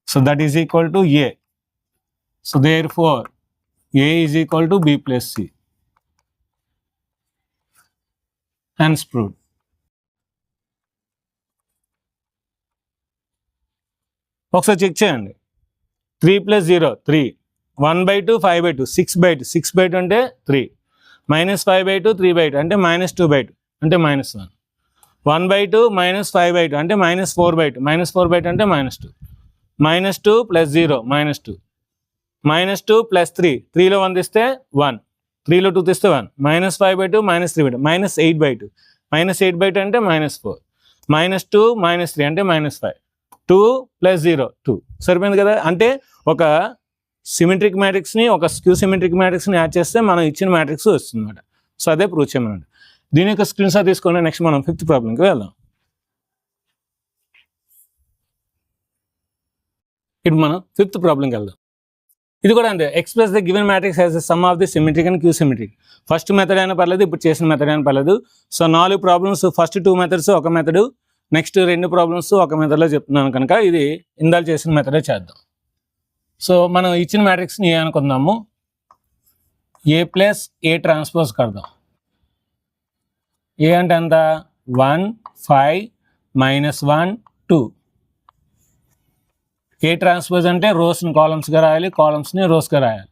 So that is equal to A. So therefore A is equal to B plus C. Hence proved. ఒకసారి చెక్ చేయండి. 3 plus 0 3 1/2 5/2 6/2 6/2 అంటే 3 minus 5/2 3/2 అంటే minus 2/2 అంటే minus 1 1/2 minus 5/2 అంటే minus 4/2 minus 4/2 అంటే minus 2 minus 2 plus 0 minus 2 minus 2 plus 3 3లో 1 తీస్తే 1 3లో 2 తీస్తే 1 minus 5/2 minus 3/2 minus 8/2 minus 8/2 అంటే minus 4 minus 2 minus 3 అంటే minus 5 2 plus 0 2. సరిపోయింది కదా. అంటే ఒక సిమెట్రిక్ మ్యాట్రిక్స్ని ఒక స్క్యూ సిమెట్రిక్ మ్యాట్రిక్స్ని యాడ్ చేస్తే మనం ఇచ్చిన మ్యాట్రిక్స్ వస్తుంది అనమాట. సో అదే ప్రూవ్ చేయమన్నమాట. దీని యొక్క స్క్రీన్ షాట్ తీసుకొని నెక్స్ట్ మనం 5th ప్రాబ్లంకి వెళ్దాం. ఇప్పుడు మనం 5th ప్రాబ్లంకి వెళ్దాం. ఇది కూడా అంతే. Express the given matrix as the sum of the symmetric and skew symmetric. First method అయినా పర్లేదు, ఇప్పుడు చేసిన మెథడ్ అయినా పర్లేదు. సో 4 ప్రాబ్లమ్స్, ఫస్ట్ 2 మెథడ్స్ ఒక మెథడు, నెక్స్ట్ 2 ప్రాబ్లమ్స్ ఒక మెథడ్లో చెప్తున్నాను కనుక ఇది ఇందాలు చేసిన మెథడే చేద్దాం. సో మనం ఇచ్చిన మ్యాట్రిక్స్ని ఏ అనుకుందాము, ఏ ప్లస్ ఏ ట్రాన్స్పోజ్ కడదాం. ఏ అంటే ఎంత, 1 5 -1 2. ఏ ట్రాన్స్పోజ్ అంటే రోస్ని కాలమ్స్గా రాయాలి, కాలమ్స్ని రోస్గా రాయాలి.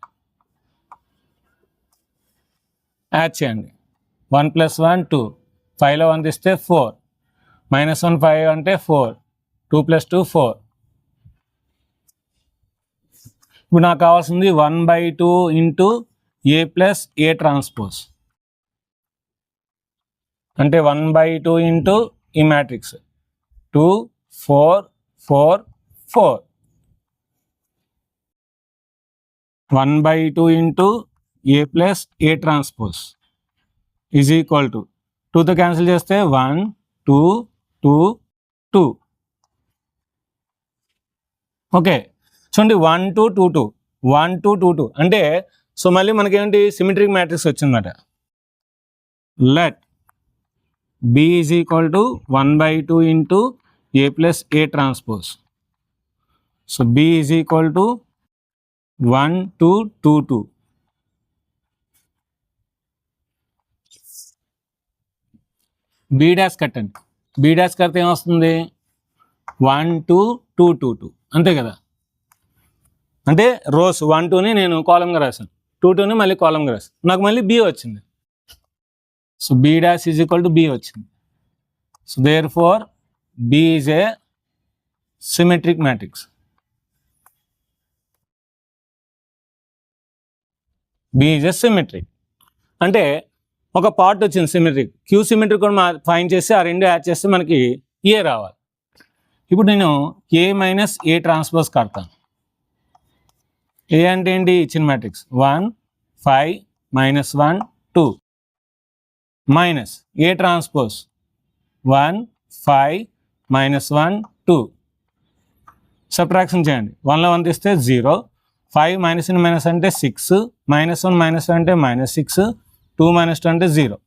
యాడ్ చేయండి. 1 + 1 2 5లో 1 తీస్తే 4 -1 5 అంటే 4 2 + 2 4. ఇప్పుడు నాకు కావాల్సింది 1/2 into A plus A transpose అంటే 1/2 ఇంటూ ఈ matrix 2 4 4 4. 1/2 into A plus A transpose is equal to 2తో క్యాన్సిల్ చేస్తే 1 2 2 2. ఓకే చూడండి 1 2 2 2 1 2 2 2 అంటే సో మళ్ళీ మనకేంటి సిమెట్రిక్ మ్యాట్రిక్స్ వచ్చిందన్నమాట. Let B is equal to 1/2 into A plus A transpose. So B is equal to 1 2 2 2. B dash కట్టండి. B dash కడితే ఏమొస్తుంది 1 2 2 2 2 అంతే కదా. అంటే రోస్ 1 2ని నేను కాలంగా రాశాను, 2 2ని మళ్ళీ కాలంగా రాశాను, నాకు మళ్ళీ బి వచ్చింది. So B dash is equal to B వచ్చింది. So therefore B is a symmetric matrix. B is a symmetric అంటే ఒక పార్ట్ వచ్చింది సిమెట్రిక్, క్యూ సిమెట్రిక్ కూడా ఫైండ్ చేసి ఆ రెండు యాడ్ చేస్తే మనకి ఏ రావాలి. ఇప్పుడు నేను ఏ మైనస్ ఏ ట్రాన్స్పోజ్ కడతాను. ఏ అంటే ఏంటి, ఇచ్చిన matrix 1 5 -1 2 minus A transpose 1 5 -1 2. Subtraction చేయండి. 1లో 1 తీస్తే 0 5 -1 అంటే 6 -1 -1 అంటే -6 2 - 2 అంటే 0.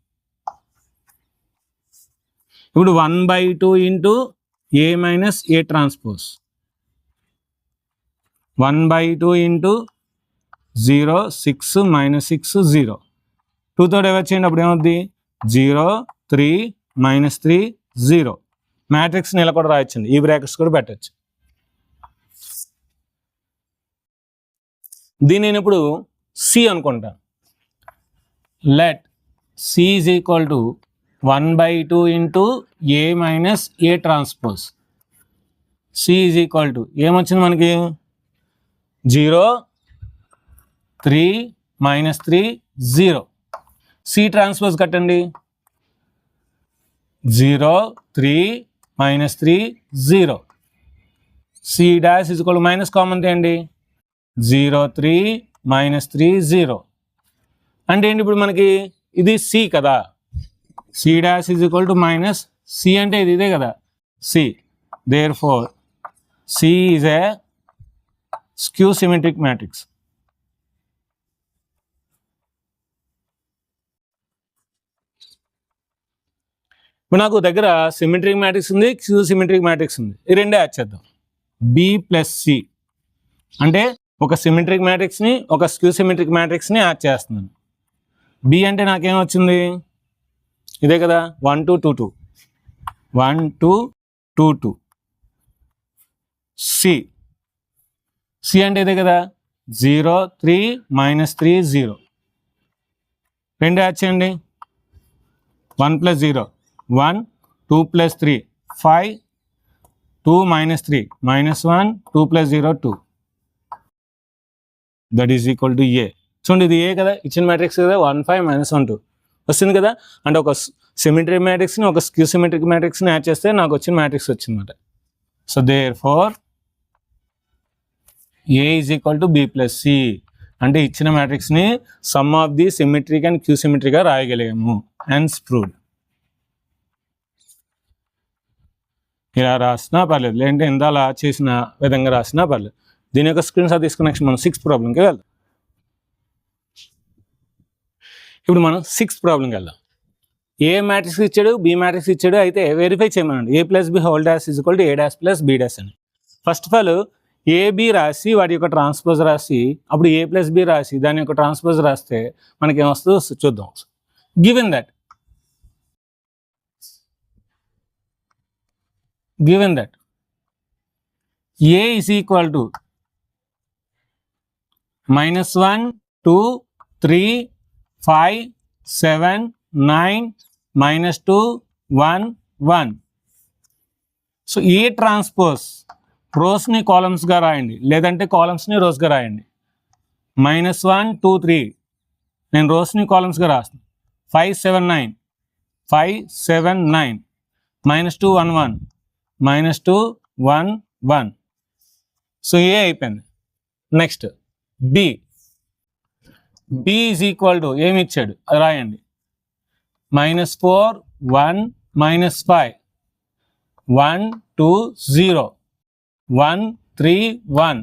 ఇప్పుడు 1/2 into A minus A transpose 1/2 into 0 6 minus 6 0 2 తో డివైడ్ చేయండి అప్పుడు ఏమవుద్ది 0 3 మైనస్ 3 0 మ్యాట్రిక్స్ని ఇలా కూడా రాయొచ్చండి ఈ బ్రాకెట్స్ కూడా పెట్టచ్చు. దీన్ని నేను ఇప్పుడు సి అనుకుంటాను. Let C is equal to 1/2 into A minus A transpose. C is equal to ఏమొచ్చింది మనకి 0 3 మైనస్ 3 0. సి ట్రాన్స్పోజ్ కట్టండి 0 3 minus 3 0. C dash is equal to minus common తీయండి 0 3 మైనస్ 3 0 అంటే ఏంటి ఇప్పుడు మనకి ఇది సి కదా, C dash is equal to minus C అంటే ఇది ఇదే కదా C. Therefore C is a skew symmetric matrix. ఇప్పుడు నాకు దగ్గర సిమెట్రిక్ మ్యాట్రిక్స్ ఉంది, స్క్యూ సిమెట్రిక్ మ్యాట్రిక్స్ ఉంది. ఈ రెండే యాడ్ చేద్దాం. బి ప్లస్ సి అంటే ఒక సిమెట్రిక్ మ్యాట్రిక్స్ని ఒక స్క్యూ సిమెట్రిక్ మ్యాట్రిక్స్ని యాడ్ చేస్తున్నాను. బి అంటే నాకేం వచ్చింది ఇదే కదా 1 2 2 2 1 2 2 2. సి సి అంటే ఇదే కదా 0 3 మైనస్ 3 0. రెండు యాడ్ చేయండి 1 plus 0 1 2 plus 3 5 2 minus 3 minus 1 2 plus 0 2 that is equal to A. చూడండి ఇది ఏ కదా ఇచ్చిన మ్యాట్రిక్స్ కదా 1 5 మైనస్ 1 2 వస్తుంది కదా. అంటే ఒక సిమెట్రిక్ మ్యాట్రిక్స్ని ఒక స్క్యూ సిమెట్రిక్ మ్యాట్రిక్స్ని యాడ్ చేస్తే నాకు వచ్చిన మ్యాట్రిక్స్ వచ్చిందన్నమాట. So therefore A is equal to B plus C అంటే ఇచ్చిన మ్యాట్రిక్స్ని sum of the symmetric and skew సిమెట్రిక్గా రాయగలిగాము. Hence proved. ఇలా రాసినా పర్లేదు, లేదంటే ఇందాలా చేసిన విధంగా రాసినా పర్లేదు. దీని యొక్క స్క్రీన్ షాట్ తీసుకున్న నెక్స్ట్ మనం 6th ప్రాబ్లంకి వెళ్దాం. ఇప్పుడు మనం 6th ప్రాబ్లంకి వెళ్దాం. ఏ మ్యాట్రిక్స్ ఇచ్చాడు, బి మ్యాట్రిక్స్ ఇచ్చాడు, అయితే వెరిఫై చేయమనండి. A plus B whole dash is equal to A dash plus B dash అని. ఫస్ట్ ఆఫ్ ఆల్ ఏబి రాసి వాటి యొక్క ట్రాన్స్పోజ్ రాసి అప్పుడు ఏ ప్లస్ బి రాసి దాని యొక్క ట్రాన్స్పోజ్ రాస్తే మనకి ఏమొస్తుందో చూద్దాం. Given that A is equal to -1 2 3 5 7 9 -2 1 1. So A transpose రోస్ని కాలమ్స్గా రాయండి, లేదంటే కాలమ్స్ని రోస్గా రాయండి. -1 2 3 నేను రోస్ని కాలమ్స్గా రాస్తాను. 5 7 9 5 7 9 -2 1 1 -2 1 1. సో ఏ అయిపోయింది. Next B is equal to ఏమి ఇచ్చాడు అది రాయండి. -4 1 -5 1 2 0 1 3 1.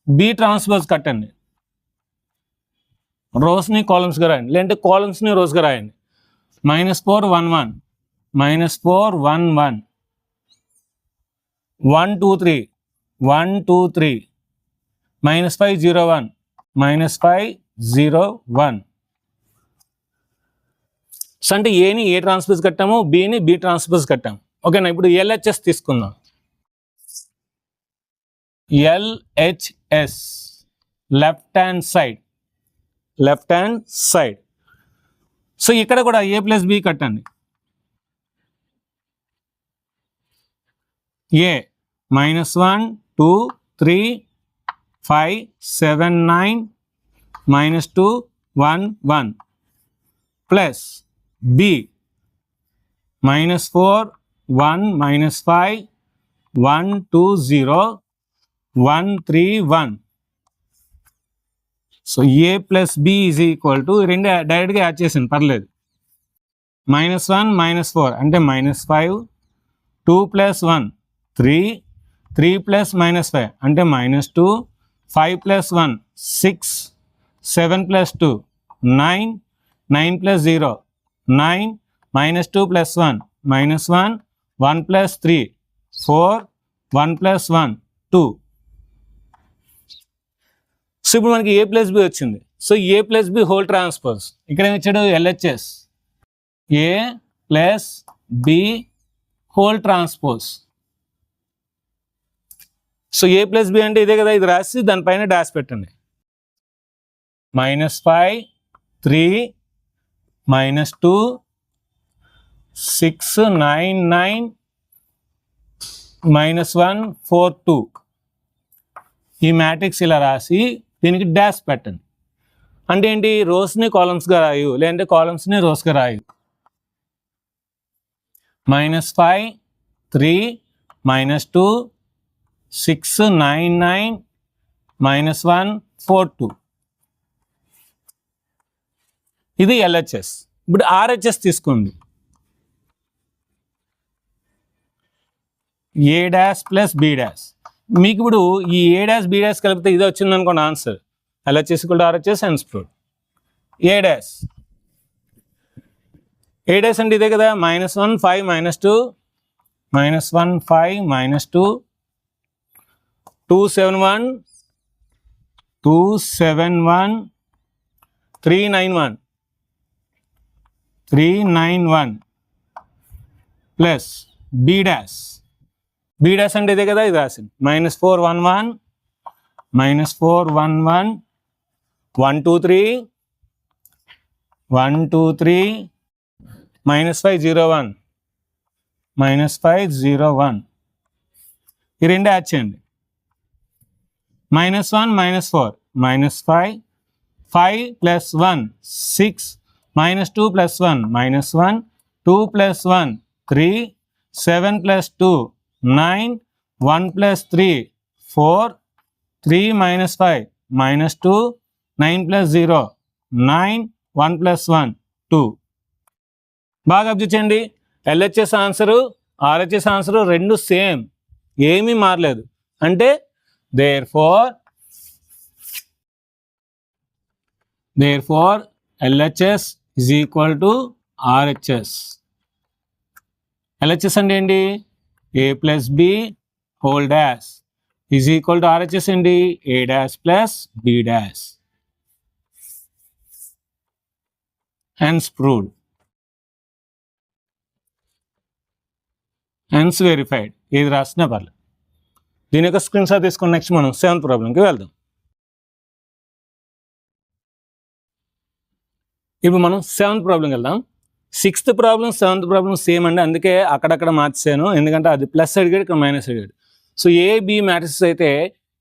బి ట్రాన్స్పోజ్ కట్టండి, రోస్ని కాలమ్స్గా రాయండి, లేదంటే కాలమ్స్ని రోస్గా రాయండి. -4 1 1 -4 1 1 1 2 3 1 2 3 -5 0 1 -5 0 1. సో అంటే ఏని ఏ ట్రాన్స్పోజ్ కట్టాము, బిని బి ట్రాన్స్పోజ్ కట్టాము. ఓకేనా. ఇప్పుడు ఎల్హెచ్ఎస్ తీసుకుందాం. LHS left hand side. So ఇక్కడ కూడా ఏ ప్లస్ బి కట్టండి. A -1 2 3 5 7 9 -2 1 1 plus B -4 1 -5 1 2 0 1 3 1. So A plus B is equal to రెండు డైరెక్ట్గా యాడ్ చేసాను పర్లేదు. -1 -4 అంటే -5 2 + 1 3 3 + -5 అంటే -2 5 + 1 6 7 + 2 9 9 + 0 9 -2 + 1 -1 1 + 3 4 1 + 1 2. సో ఇప్పుడు మనకి ఏ ప్లస్ బి వచ్చింది. So A plus B whole transpose ఇక్కడ ఏమి ఇచ్చాడు, LHS A plus B whole transpose. So A plus B అంటే ఇదే కదా, ఇది రాసి దానిపైన డాష్ పెట్టండి. -5 3 -2 6 9 9 -1 4 2. ఈ మ్యాట్రిక్స్ ఇలా రాసి దీనికి డాష్ పెట్టండి. అంటే ఏంటి, రోస్ని కాలమ్స్గా రాయు, లేదంటే కాలమ్స్ని రోస్గా రాయు. -5 3 -2 6 9 9 -1 4 2. ఇది ఎల్హెచ్ఎస్. ఇప్పుడు ఆర్హెచ్ఎస్ తీసుకోండి. ఏ డాష్ ప్లస్ బి డాష్. మీకు ఇప్పుడు ఈ ఏ డాష్ బి డాష్ కలిపితే ఇది వచ్చింది అనుకోండి answer. LHS equal to RHS and proved. A dash అంటే ఇదే కదా, -1 5 -2 -1 5 -2 2 7 1 2 7 1 3 9 1 3 9 1 plus B dash. B dash అంటే ఇదే కదా, ఇది రాసింది. -4 1 1 -4 1 1 1 2 3 1 2 3 -5 0 1 -5 0 1. ఈ రెండు యాడ్ చేయండి. -1 -4 -5 5 + 1 6 -2 + 1 -1 2 + 1 3 7 + 2 9 1 + 3 4 3 -5 -2 9 + 0 9 1 + 1 2. బాగా అబ్జర్వ్ చేయండి. ఎల్హెచ్ఎస్ ఆన్సరు ఆర్హెచ్ఎస్ ఆన్సరు రెండు సేమ్, ఏమీ మారలేదు. అంటే therefore LHS is equal to RHS. LHS అంటే ఏంటి, A plus B whole dash is equal to RHS ఏంటి, A dash plus B dash. Hence proved. Hence verified. ఇది రాసిన పర్లేదు. దీని యొక్క స్క్రీన్ షాట్ తీసుకుని నెక్స్ట్ మనం 7th ప్రాబ్లంకి వెళ్దాం. ఇప్పుడు మనం 7th ప్రాబ్లంకి వెళ్దాం. 6th problem 7th problem same అండి, అందుకే అక్కడక్కడ మార్చాను, ఎందుకంటే అది ప్లస్ అడిగాడు, ఇక్కడ మైనస్ అడిగాడు. సో ఏ బి మ్యాట్రిక్స్ అయితే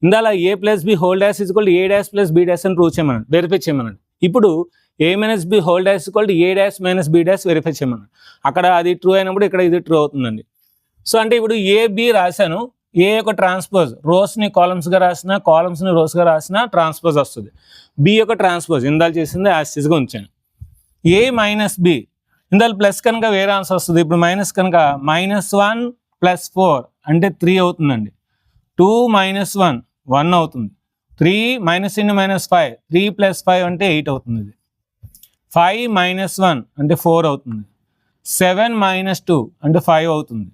ఇందాల A plus B whole dash is equal to A dash plus B dash అని ప్రూవ్ చేయమన్నాడు, వెరిఫై చేయమన్నాడు. ఇప్పుడు A minus B whole dash equal to A dash minus B dash verify చేయమన్నాడు. అక్కడ అది true అయినప్పుడు ఇక్కడ ఇది ట్రూ అవుతుందండి. సో అంటే ఇప్పుడు ఏ బి రాశాను, ఏ యొక్క ట్రాన్స్పోజ్ రోస్ని కాలమ్స్గా రాసిన, కాలమ్స్ని రోస్గా రాసిన ట్రాన్స్పోజ్ వస్తుంది. బి యొక్క ట్రాన్స్పోజ్ ఇందాలు చేసింది యాస్టిస్గా ఉంచాను. ఏ మైనస్ బి ఇందాలు ప్లస్ కనుక వేరే ఆన్సర్ వస్తుంది. ఇప్పుడు మైనస్ కనుక -1 + 4 అంటే 3 అవుతుందండి. 2 - 1 1 అవుతుంది. 3 - 5 3 + 5 అంటే 8 అవుతుంది. 5 - 1 అంటే 4 అవుతుంది. 7 - 2 అంటే 5 అవుతుంది.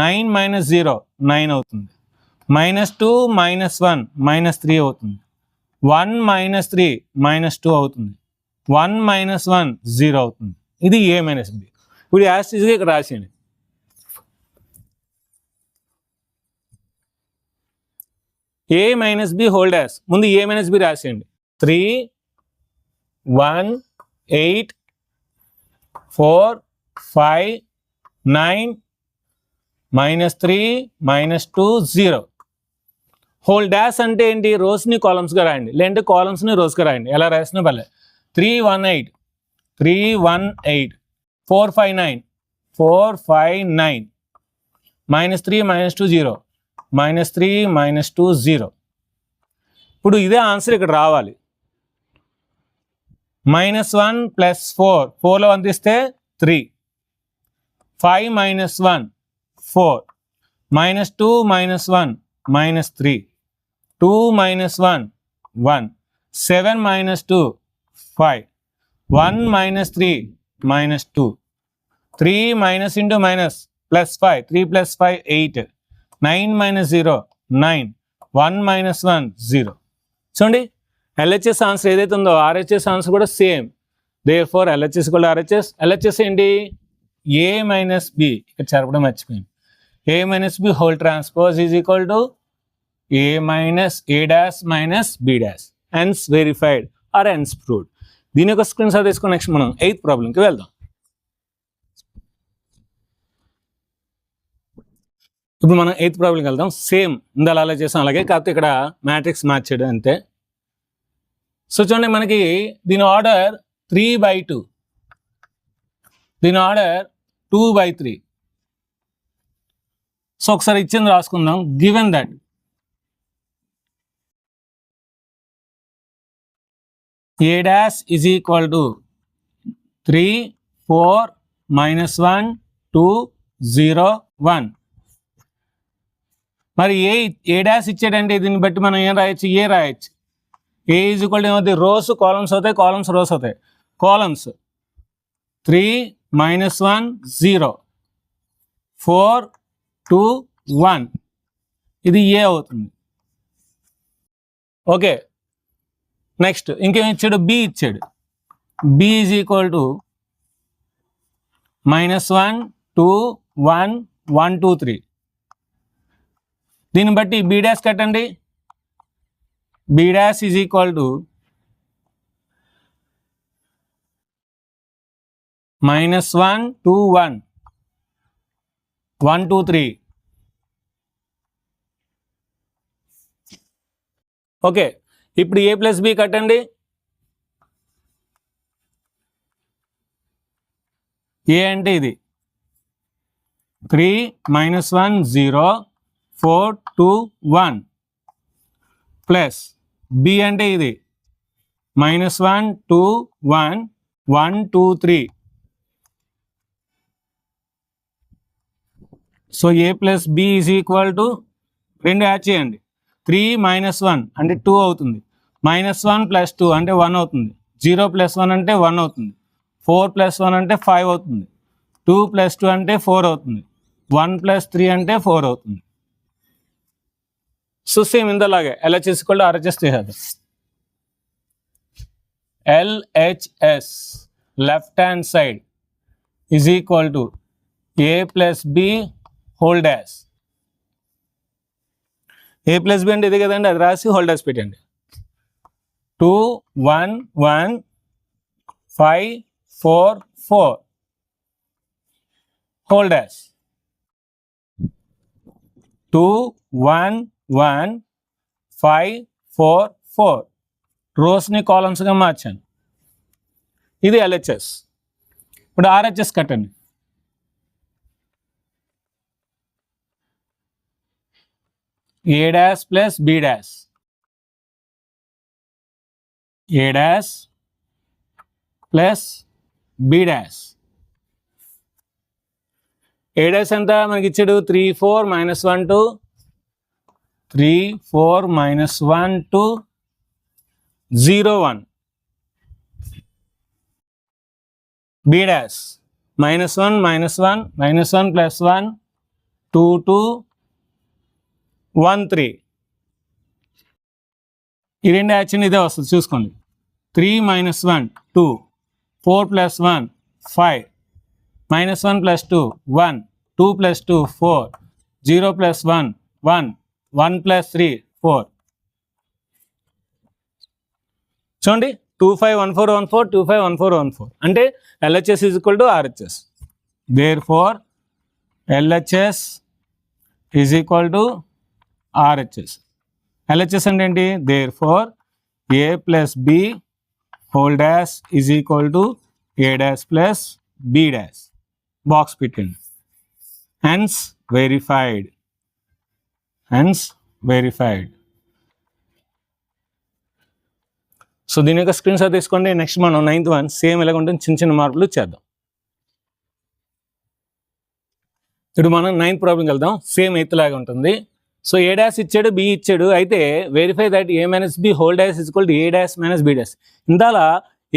9 - 0 9 అవుతుంది. -2 - 1 -3 అవుతుంది. 1 - 3 -2 అవుతుంది. 1 - 1 0 అవుతుంది. ఇది ఏ మైనస్ బి. ఇప్పుడు యాస్టిస్గా ఇక్కడ రాసేయండి. ఏ మైనస్ బి హోల్ డాష్ ముందు ఏ మైనస్ బి రాసేయండి. 3 1 8 4 5 9 -3 -2 0. హోల్ డాష్ అంటే ఏంటి, రోస్ని కాలమ్స్గా రాయండి, లేదంటే కాలమ్స్ని రోస్గా రాయండి, ఎలా రాసినా పర్లేదు. 3 1 8 3 1 8 4 5 9 4 5 9 -3 -2 0 -3 -2 0. ఇప్పుడు ఇదే ఆన్సర్ ఇక్కడ రావాలి. -1 + 4 4లో 1 తీస్తే 3 5 - 1 4 -2 - 1 -3 2 - 1 1 7 - 2 5 1 - 3 -2 3 minus into minus plus 5 3 plus 5 8 9 minus 0 9 1 minus 1 0. చూడండి ఎల్హెచ్ఎస్ ఆన్సర్ ఏదైతే ఉందో ఆర్హెచ్ఎస్ ఆన్సర్ కూడా సేమ్. దేర్ ఫోర్ ఎల్హెచ్ఎస్ కూడా ఆర్హెచ్ఎస్. ఎల్హెచ్ఎస్ ఏంటి? ఏ మైనస్ బి, ఇక్కడ చెరపడం మర్చిపోయింది. A minus B whole transpose is equal to A minus A dash minus B dash. Hence verified or hence proved. దీని యొక్క screen shot తీసుకుని next మనం 8th ప్రాబ్లంకి వెళ్దాం. ఇప్పుడు మనం 8th ప్రాబ్లంకి వెళ్దాం. సేమ్ ఇందాల అలా చేసాం అలాగే, కాకపోతే ఇక్కడ మ్యాట్రిక్స్ మార్చాడు అంతే. సో చూడండి, మనకి దీని ఆర్డర్ 3/2, దీని ఆర్డర్ 2/3. సో ఒకసారి ఇచ్చింది రాసుకుందాం. Given that A dash is equal to 3, 4, -1, 2, 0, 1. మరి ఏ డాష్ ఇచ్చాడంటే దీన్ని బట్టి మనం ఏం రాయొచ్చు? ఏ రాయొచ్చు. ఏ ఈజ్ ఈక్వల్ టు ఏమవుతుంది? రోస్ కాలమ్స్ అవుతాయి, కాలమ్స్ రోస్ అవుతాయి. కాలమ్స్ 3, -1, 0, 4, 2, 1. ఇది ఏ అవుతుంది. ఓకే, నెక్స్ట్ ఇంకేం ఇచ్చాడు? బి ఇచ్చాడు. B is equal to -1, 2, 1, 1, 2, 3. దీన్ని బట్టి బి డాష్ కట్టండి. B dash is equal to -1, 2, 1, 1, 2, 3. Okay, ఇప్పుడు ఏ ప్లస్ బి కట్టండి. ఏ అంటే ఇది 3, -1, 0, 4, 2, 1 ప్లస్ బి అంటే ఇది -1, 2, 1, 1, 2, 3. So A plus B is equal to, రెండు యాడ్ చేయండి. 3 - 1 అంటే 2 అవుతుంది. -1 + 2 అంటే 1 అవుతుంది. 0 + 1 అంటే 1 అవుతుంది. 4 + 1 అంటే 5 అవుతుంది. 2 + 2 అంటే 4 అవుతుంది. 1 + 3 అంటే 4 అవుతుంది. సో సేమ్ ఇంతలాగే LHS = RHS చేసేద్దాం. LHS left hand side is equal to A + B whole dash. A + B అంటే ఇది కదండి, అది రాసి హోల్ డాష్ పెట్టండి. 2, 1, 1, 5, 4, 4 హోల్ డాష్. 2, 1, 1, 5, 4, 4 రోస్ని కాలమ్స్గా మార్చాను. ఇది LHS. ఇప్పుడు RHS కట్టండి. A dash plus B dash. A dash plus B dash. A dash ఎంత మనకి ఇచ్చాడు? 3, 4, -1, 2, 3, 4, -1, 2, 0, 1. B dash -1, -1, -1 + 1, 2, 2, 1, 3. ఈ రెండు యాక్షన్ ఇదే వస్తుంది చూసుకోండి. 3 - 1 2, 4 + 1 5, -1 + 2 1, 2 + 2 4, 0 + 1 1, 1 + 3 4. చూడండి 2, 5, 1, 4, 1, 4, 2, 5, 1, 4, 1, 4 అంటే LHS = RHS. Therefore LHS = RHS. LHS అంటే ఏంటి? Therefore A + B whole dash is equal to A dash plus B dash. Box పెట్టండి. Hence verified. Hence verified. So దీని యొక్క స్క్రీన్ షాట్ తీసుకోండి. నెక్స్ట్ మనం 9th వన్ సేమ్ ఎలాగ ఉంటుంది, చిన్న చిన్న మార్పులు చేద్దాం. ఇప్పుడు మనం 9th ప్రాబ్లంకి వెళ్దాం. సేమ్ 8th లాగా ఉంటుంది. సో A డాష్ ఇచ్చాడు, B ఇచ్చాడు. అయితే verify that A - B whole dash is equal to A dash - B dash. ఇందాల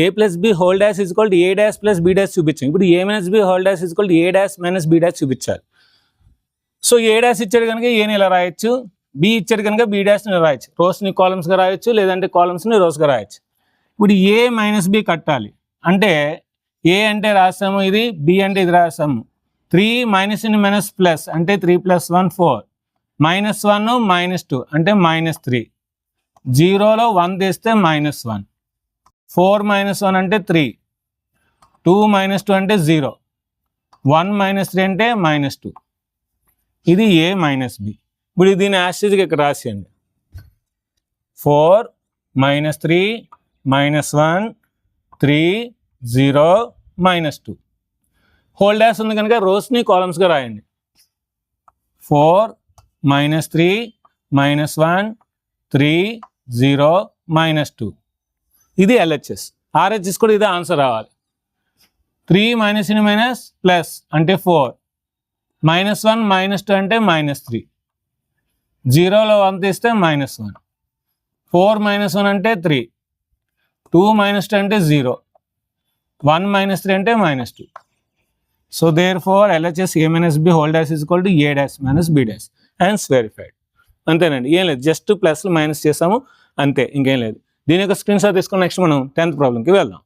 A + B whole dash is equal to A dash plus B dash చూపించాం. ఇప్పుడు A - B whole dash is equal to A dash - B dash చూపించాలి. So A dash ఇచ్చాడు కనుక ఏని ఇలా రాయొచ్చు. B ఇచ్చాడు కనుక బి డాష్ని రాయొచ్చు, రోస్ని కాలమ్స్గా రాయొచ్చు, లేదంటే కాలమ్స్ని రోస్గా రాయొచ్చు. ఇప్పుడు ఏ మైనస్ బి కట్టాలి అంటే ఏ అంటే రాసాము, ఇది బి అంటే ఇది రాసాము. 3 మైనస్ ఇన్ మైనస్ ప్లస్ అంటే 3 + 1 4, -1 -2 అంటే -3, 0లో 1 తీస్తే -1, 4 - 1 అంటే 3, 2 - 2 అంటే 0, 1 - 3 అంటే -2. ఇది ఏ మైనస్ బి. ఇప్పుడు దీని యాస్టేజ్కి ఇక్కడ రాసేయండి. 4 - 3 -1 3 0 -2. హోల్ డాష్ ఉంది కనుక రోస్ని కాలమ్స్గా రాయండి. 4 - 3 -1 3 0 -2. ఇది LHS. RHS కూడా ఇదే ఆన్సర్ రావాలి. 3 మైనస్ ఇన్ మైనస్ ప్లస్ అంటే 4, -1 -2 అంటే -3, 0లో 1 తీస్తే -1, 4 - 1 అంటే 3, 2 - 2 అంటే 0, 1 - 3 అంటే -2. So therefore LHS A minus B whole dash is equal to A dash minus B dash. Hence verified. అంతేనండి, ఏం లేదు, జస్ట్ ప్లస్ మైనస్ చేసాము అంతే, ఇంకేం లేదు. దీని యొక్క స్క్రీన్ షాట్ తీసుకుని నెక్స్ట్ మనం 10th ప్రాబ్లంకి వెళ్దాం.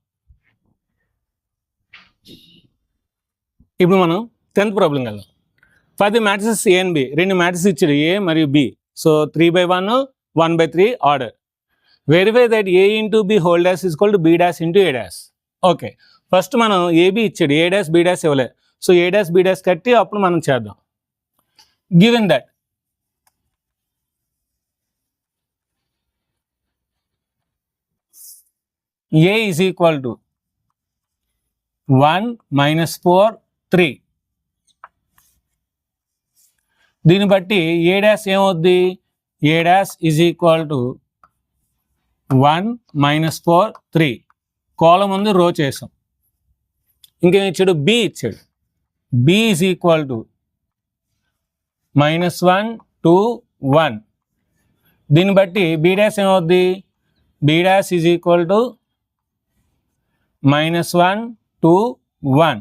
ఇప్పుడు మనం 10th ప్రాబ్లంకి వెళ్దాం. For the matrices A and B, రెండు మ్యాట్రిసెస్ ఇచ్చాడు ఏ మరియు B. So 3/1 1/3 order. Verify that A into B whole dash is equal to B dash into A dash. Okay, first మనం ఏబి ఇచ్చాడు, ఏ డాష్ బి డాష్ ఇవ్వలేదు. So A dash B dash కట్టి అప్పుడు మనం చేద్దాం. Given that A is equal to 1 - 4 3. దీన్ని బట్టి A dash ఏమవుద్ది, ఏ dash is equal to 1 - 4 3. Column ఉంది, రో చేసాం. ఇంకేం ఇచ్చాడు, బి ఇచ్చాడు. B is equal to -1 2 1. దీన్ని బట్టి బి డాష్ ఏమవుద్ది, B dash is equal to -1 2 1.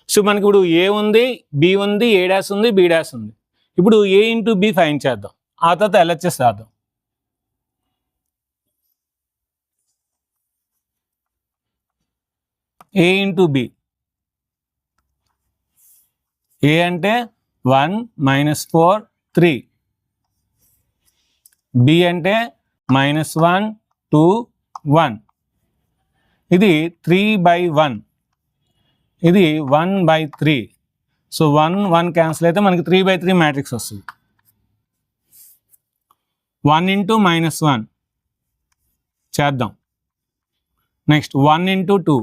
So మనకి ఇప్పుడు ఏ ఉంది, బి ఉంది, ఏ డాష్ ఉంది, బి డాష్ ఉంది. ఇప్పుడు ఏ ఇంటూ బి ఫైండ్ చేద్దాం, ఆ తర్వాత LHS రాద్దాం. ఏ ఇంటూ బి, ఏ అంటే 1 - 4 3, బి అంటే -1 2 1. ఇది 3/1, ఇది 1/3. సో 1 1 క్యాన్సిల్ అయితే మనకి 3/3 మ్యాట్రిక్స్ వస్తుంది. 1 ఇంటూ -1 చేద్దాం. Next 1 into 2,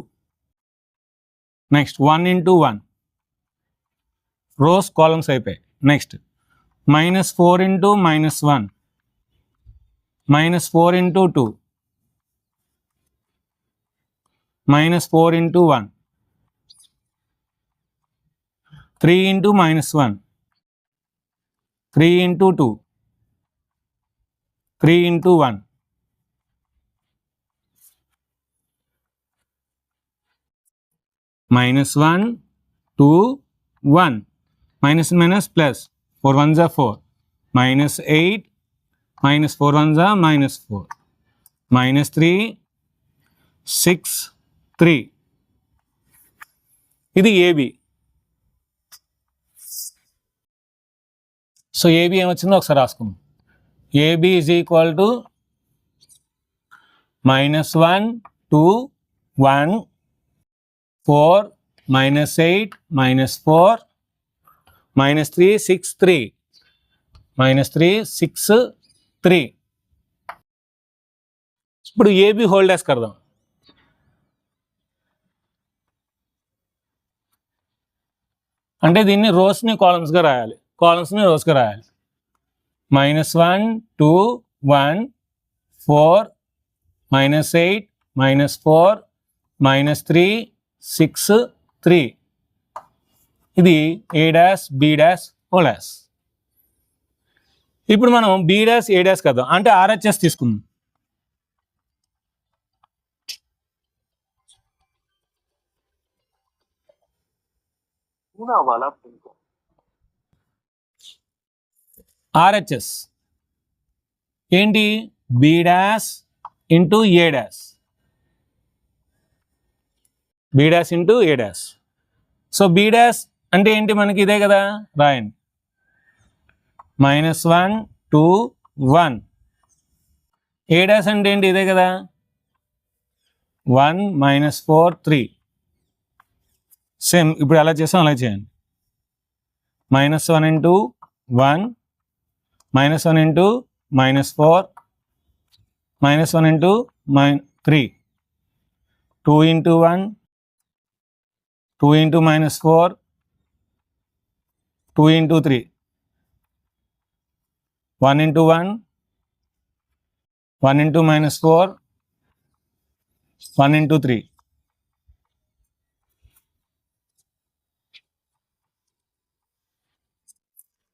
next 1 into 1. Rows columns అయిపోయాయి. Next -4 into -1, -4 into 2, -4 into 1, 3 into -1, 3 into 2, 3 into 1. -1 2 1, minus minus plus, 4 1s are 4, -8, -4 1s are -4, -3 6 3. ఇది ఏబి. సో ఏబి ఏమొచ్చిందో ఒకసారి రాసుకుందాం. AB is equal to -1 2 1 4 -8 -4 -3 6 3, -3 6 3. ఇప్పుడు ఏబి హోల్ డాష్ కడదాం. అంటే దీన్ని రోస్ని కాలమ్స్గా రాయాలి, కాలమ్స్ని రోస్గా రాయాలి. -1 2 1 4 -8 -4 -3 6 3. ఇది A dash B dash O dash. ఇప్పుడు మనం బి డాష్ ఏ డాష్ కద్దాం, అంటే RHS తీసుకుందాం. ఆర్హెచ్ఎస్ ఏంటి B dash into A dash, B dash into A dash. So B dash అంటే ఏంటి మనకి ఇదే కదా, రాయండి -1 2 1. ఏ డాష్ అంటే ఏంటి ఇదే కదా, 1 -4 3. సేమ్ ఇప్పుడు ఎలా చేసాం అలా చేయండి. -1 into 1 -1 into -4 -1 into 3 2 into 1 2 into -4 2 into 3 1 into 1 1 into -4 1 into 3.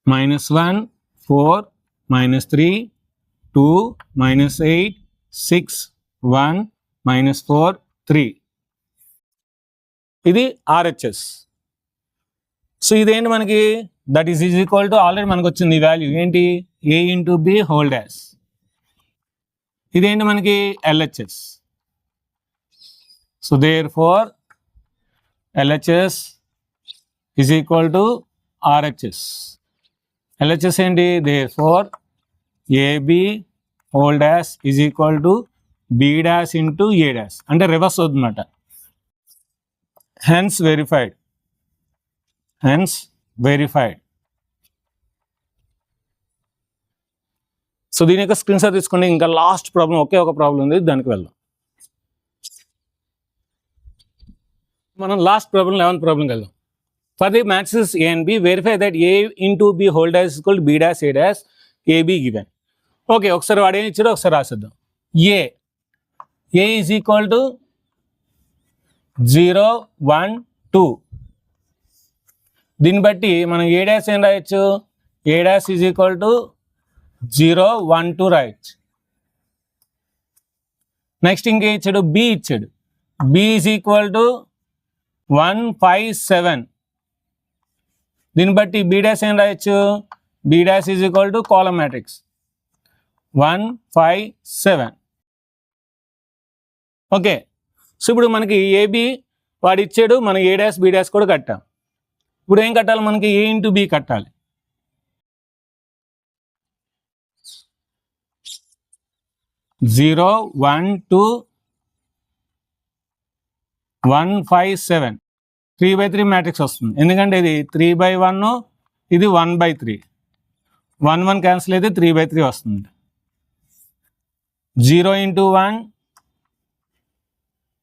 -1 4 -3 2 -8 6 1 -4 3. ఇది ఆర్హెచ్ఎస్. సో ఇదేంటి మనకి, that is equal to already మనకు వచ్చింది ఈ వాల్యూ ఏంటి, A into B whole dash. ఇదేంటి మనకి LHS. So therefore LHS is equal to RHS. LHS ఏంటి, therefore AB whole dash is equal to B dash into A dash, అంటే reverse అవుతుందన్నమాట. Hence verified, hence verified. So దీని యొక్క screen shot తీసుకోండి. ఇంకా last problem, ఒకే ఒక problem ఉంది, దానికి వెళ్దాం. మనం లాస్ట్ ప్రాబ్లం 11th ప్రాబ్లంకి వెళ్దాం. For the matrices A and B, verify that A into B whole dash is equal to B dash A dash AB given. Okay, ఒకసారి వాడు ఏమి ఇచ్చాడో ఒకసారి రాసేద్దాం. ఏ ఈజ్ ఈక్వల్ టు 0 1 2. దీన్ని బట్టి మనం ఏ డాష్ ఏం రాయొచ్చు, A dash is equal to 0 1 2 రాయొచ్చు. నెక్స్ట్ ఇంకేం ఇచ్చాడు, బి ఇచ్చాడు. B is equal to 1 5 7. దీన్ని బట్టి బి డాష్ ఏం రాయొచ్చు, B dash is equal to column matrix 1 5 7. Okay, so ఇప్పుడు మనకి ఏబి వాడు ఇచ్చాడు, మనం ఏ డాష్ బి డాష్ కూడా కట్టాం. ఇప్పుడు ఏం కట్టాలి, మనకి ఏ ఇంటూ బి కట్టాలి. జీరో 1 2 1 5 7 3/3 మ్యాట్రిక్స్ వస్తుంది. ఎందుకంటే ఇది 3/1, ఇది 1/3. 1 1 క్యాన్సిల్ అయితే 3/3 వస్తుంది. 0 into 1,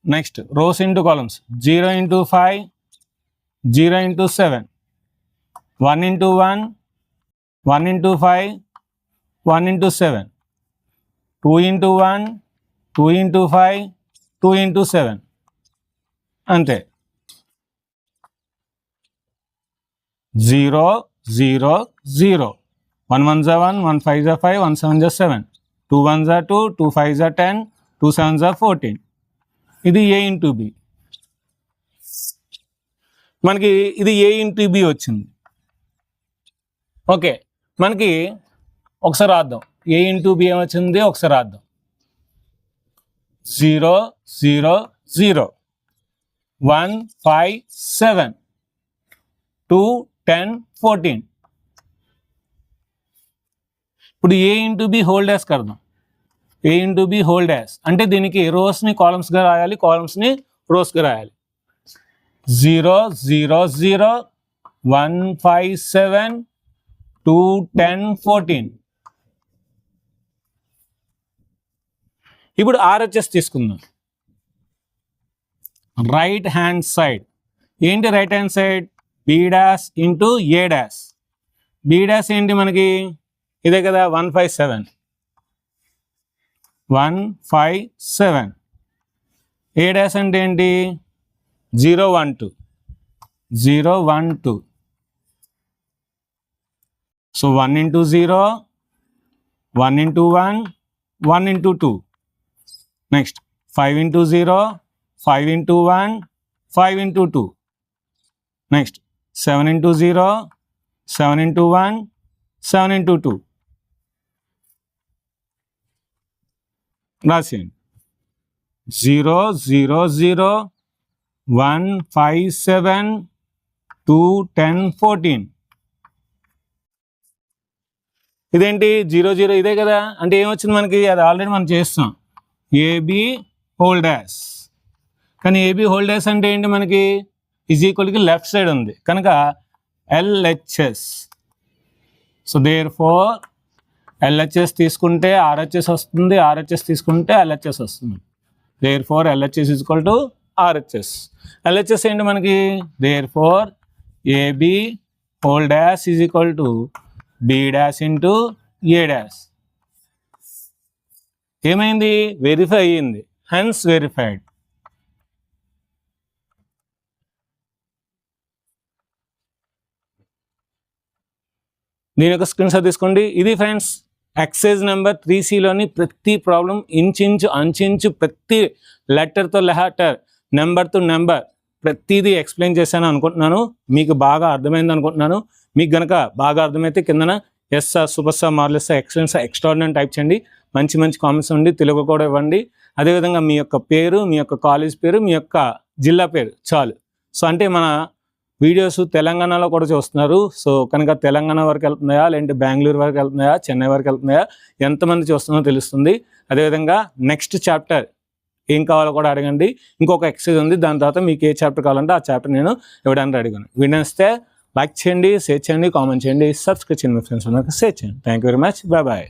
next rows into columns 0 into 5 0 into 7 1 into 1 1 into 5 1 into 7 2 into 1 2 into 5 2 into 7. అంతే. 0 0 0 1 1 జా 1 1 5 జా 5 1 7 జా 7 2 1 జా 2 2 5 జా 10 2 7 జా 14. ఇది ఏ ఇంటూ బి. మనకి ఇది ఏ ఇంటూ బి వచ్చింది. ఓకే, మనకి ఒకసారి రాద్దాం, ఏ ఇంటూ బి ఏమొచ్చింది ఒకసారి రాద్దాం. 0 0 0 1 5 7 2 10 14. ఇప్పుడు ఏ ఇంటూ బి హోల్ డాష్ కడదాం. ఏ ఇంటూ బి హోల్ డాష్ అంటే దీనికి రోస్ని కాలమ్స్గా రాయాలి, కాలమ్స్ని రోస్గా రాయాలి. 0 0 0 1 5 7 2 10 14. ఇప్పుడు ఆర్హెచ్ఎస్ తీసుకుందాం. రైట్ హ్యాండ్ సైడ్ ఏంటి, right hand side B dash into A dash. B dash ఏంటి మనకి ఇదే కదా 1 5 7 1 5 7. ఏ డాష్ అంటే ఏంటి 0 1 2 0 1 2. So 1 into 0 1 into 1 1 into 2. Next 5 into 0 5 into 1 5 into 2. Next 7 into 0 7 into 1 7 into 2. రాసేయండి 0 0 0 1 5 7 2 10 14. ఇదేంటి 0 0 ఇదే కదా, అంటే ఏమొచ్చింది మనకి, అది ఆల్రెడీ మనం చేస్తాం ఏబి హోల్ డాష్. కానీ ఏబి హోల్ డాష్ అంటే ఏంటి, మనకి ఈజ్ ఈక్వల్కి లెఫ్ట్ సైడ్ ఉంది కనుక LHS. So therefore LHS తీసుకుంటే ఆర్హెచ్ఎస్ వస్తుంది, ఆర్హెచ్ఎస్ తీసుకుంటే ఎల్హెచ్ఎస్ వస్తుంది. Therefore LHS is equal to RHS. LHS ఏంటి మనకి, therefore AB whole dash is equal to B dash into A dash. ఏమైంది, verify అయ్యింది, హెన్స్ వెరిఫైడ్. దీని యొక్క స్క్రీన్ షాట్ తీసుకోండి. ఇది ఫ్రెండ్స్ ఎక్సైజ్ నెంబర్ 3Cలోని ప్రతి ప్రాబ్లం ఇంచించు అంచించు ప్రతి లెటర్తో లెటర్ నెంబర్తో నెంబర్ ప్రతిదీ ఎక్స్ప్లెయిన్ చేశాను అనుకుంటున్నాను. మీకు బాగా అర్థమైంది అనుకుంటున్నాను. మీకు కనుక బాగా అర్థమైతే కిందన yes sir, super star, marvellous sir, excellent sir, extraordinary type చేయండి. మంచి మంచి కామెంట్స్ ఉండి తెలుగు కూడా ఇవ్వండి. అదేవిధంగా మీ యొక్క పేరు, మీ యొక్క కాలేజ్ పేరు, మీ యొక్క జిల్లా పేరు చాలు. సో అంటే మన వీడియోస్ తెలంగాణలో కూడా చూస్తున్నారు. సో కనుక తెలంగాణ వరకు వెళ్తున్నాయా, లేదంటే బెంగళూరు వరకు వెళ్తున్నాయా, చెన్నై వరకు వెళ్తున్నాయా, ఎంతమంది చూస్తున్నారో తెలుస్తుంది. అదేవిధంగా నెక్స్ట్ చాప్టర్ ఏం కావాలో కూడా అడగండి. ఇంకొక ఎక్సర్సైజ్ ఉంది, దాని తర్వాత మీకు ఏ చాప్టర్ కావాలంటే ఆ చాప్టర్ నేను ఇవ్వడానికి అడిగాను. వీడియోస్తే లైక్ చేయండి, షేర్ చేయండి, కామెంట్ చేయండి, సబ్స్క్రైబ్ చేయండి, మీ ఫ్రెండ్స్ అందరికీ షేర్ చేయండి. Thank you very much, bye bye.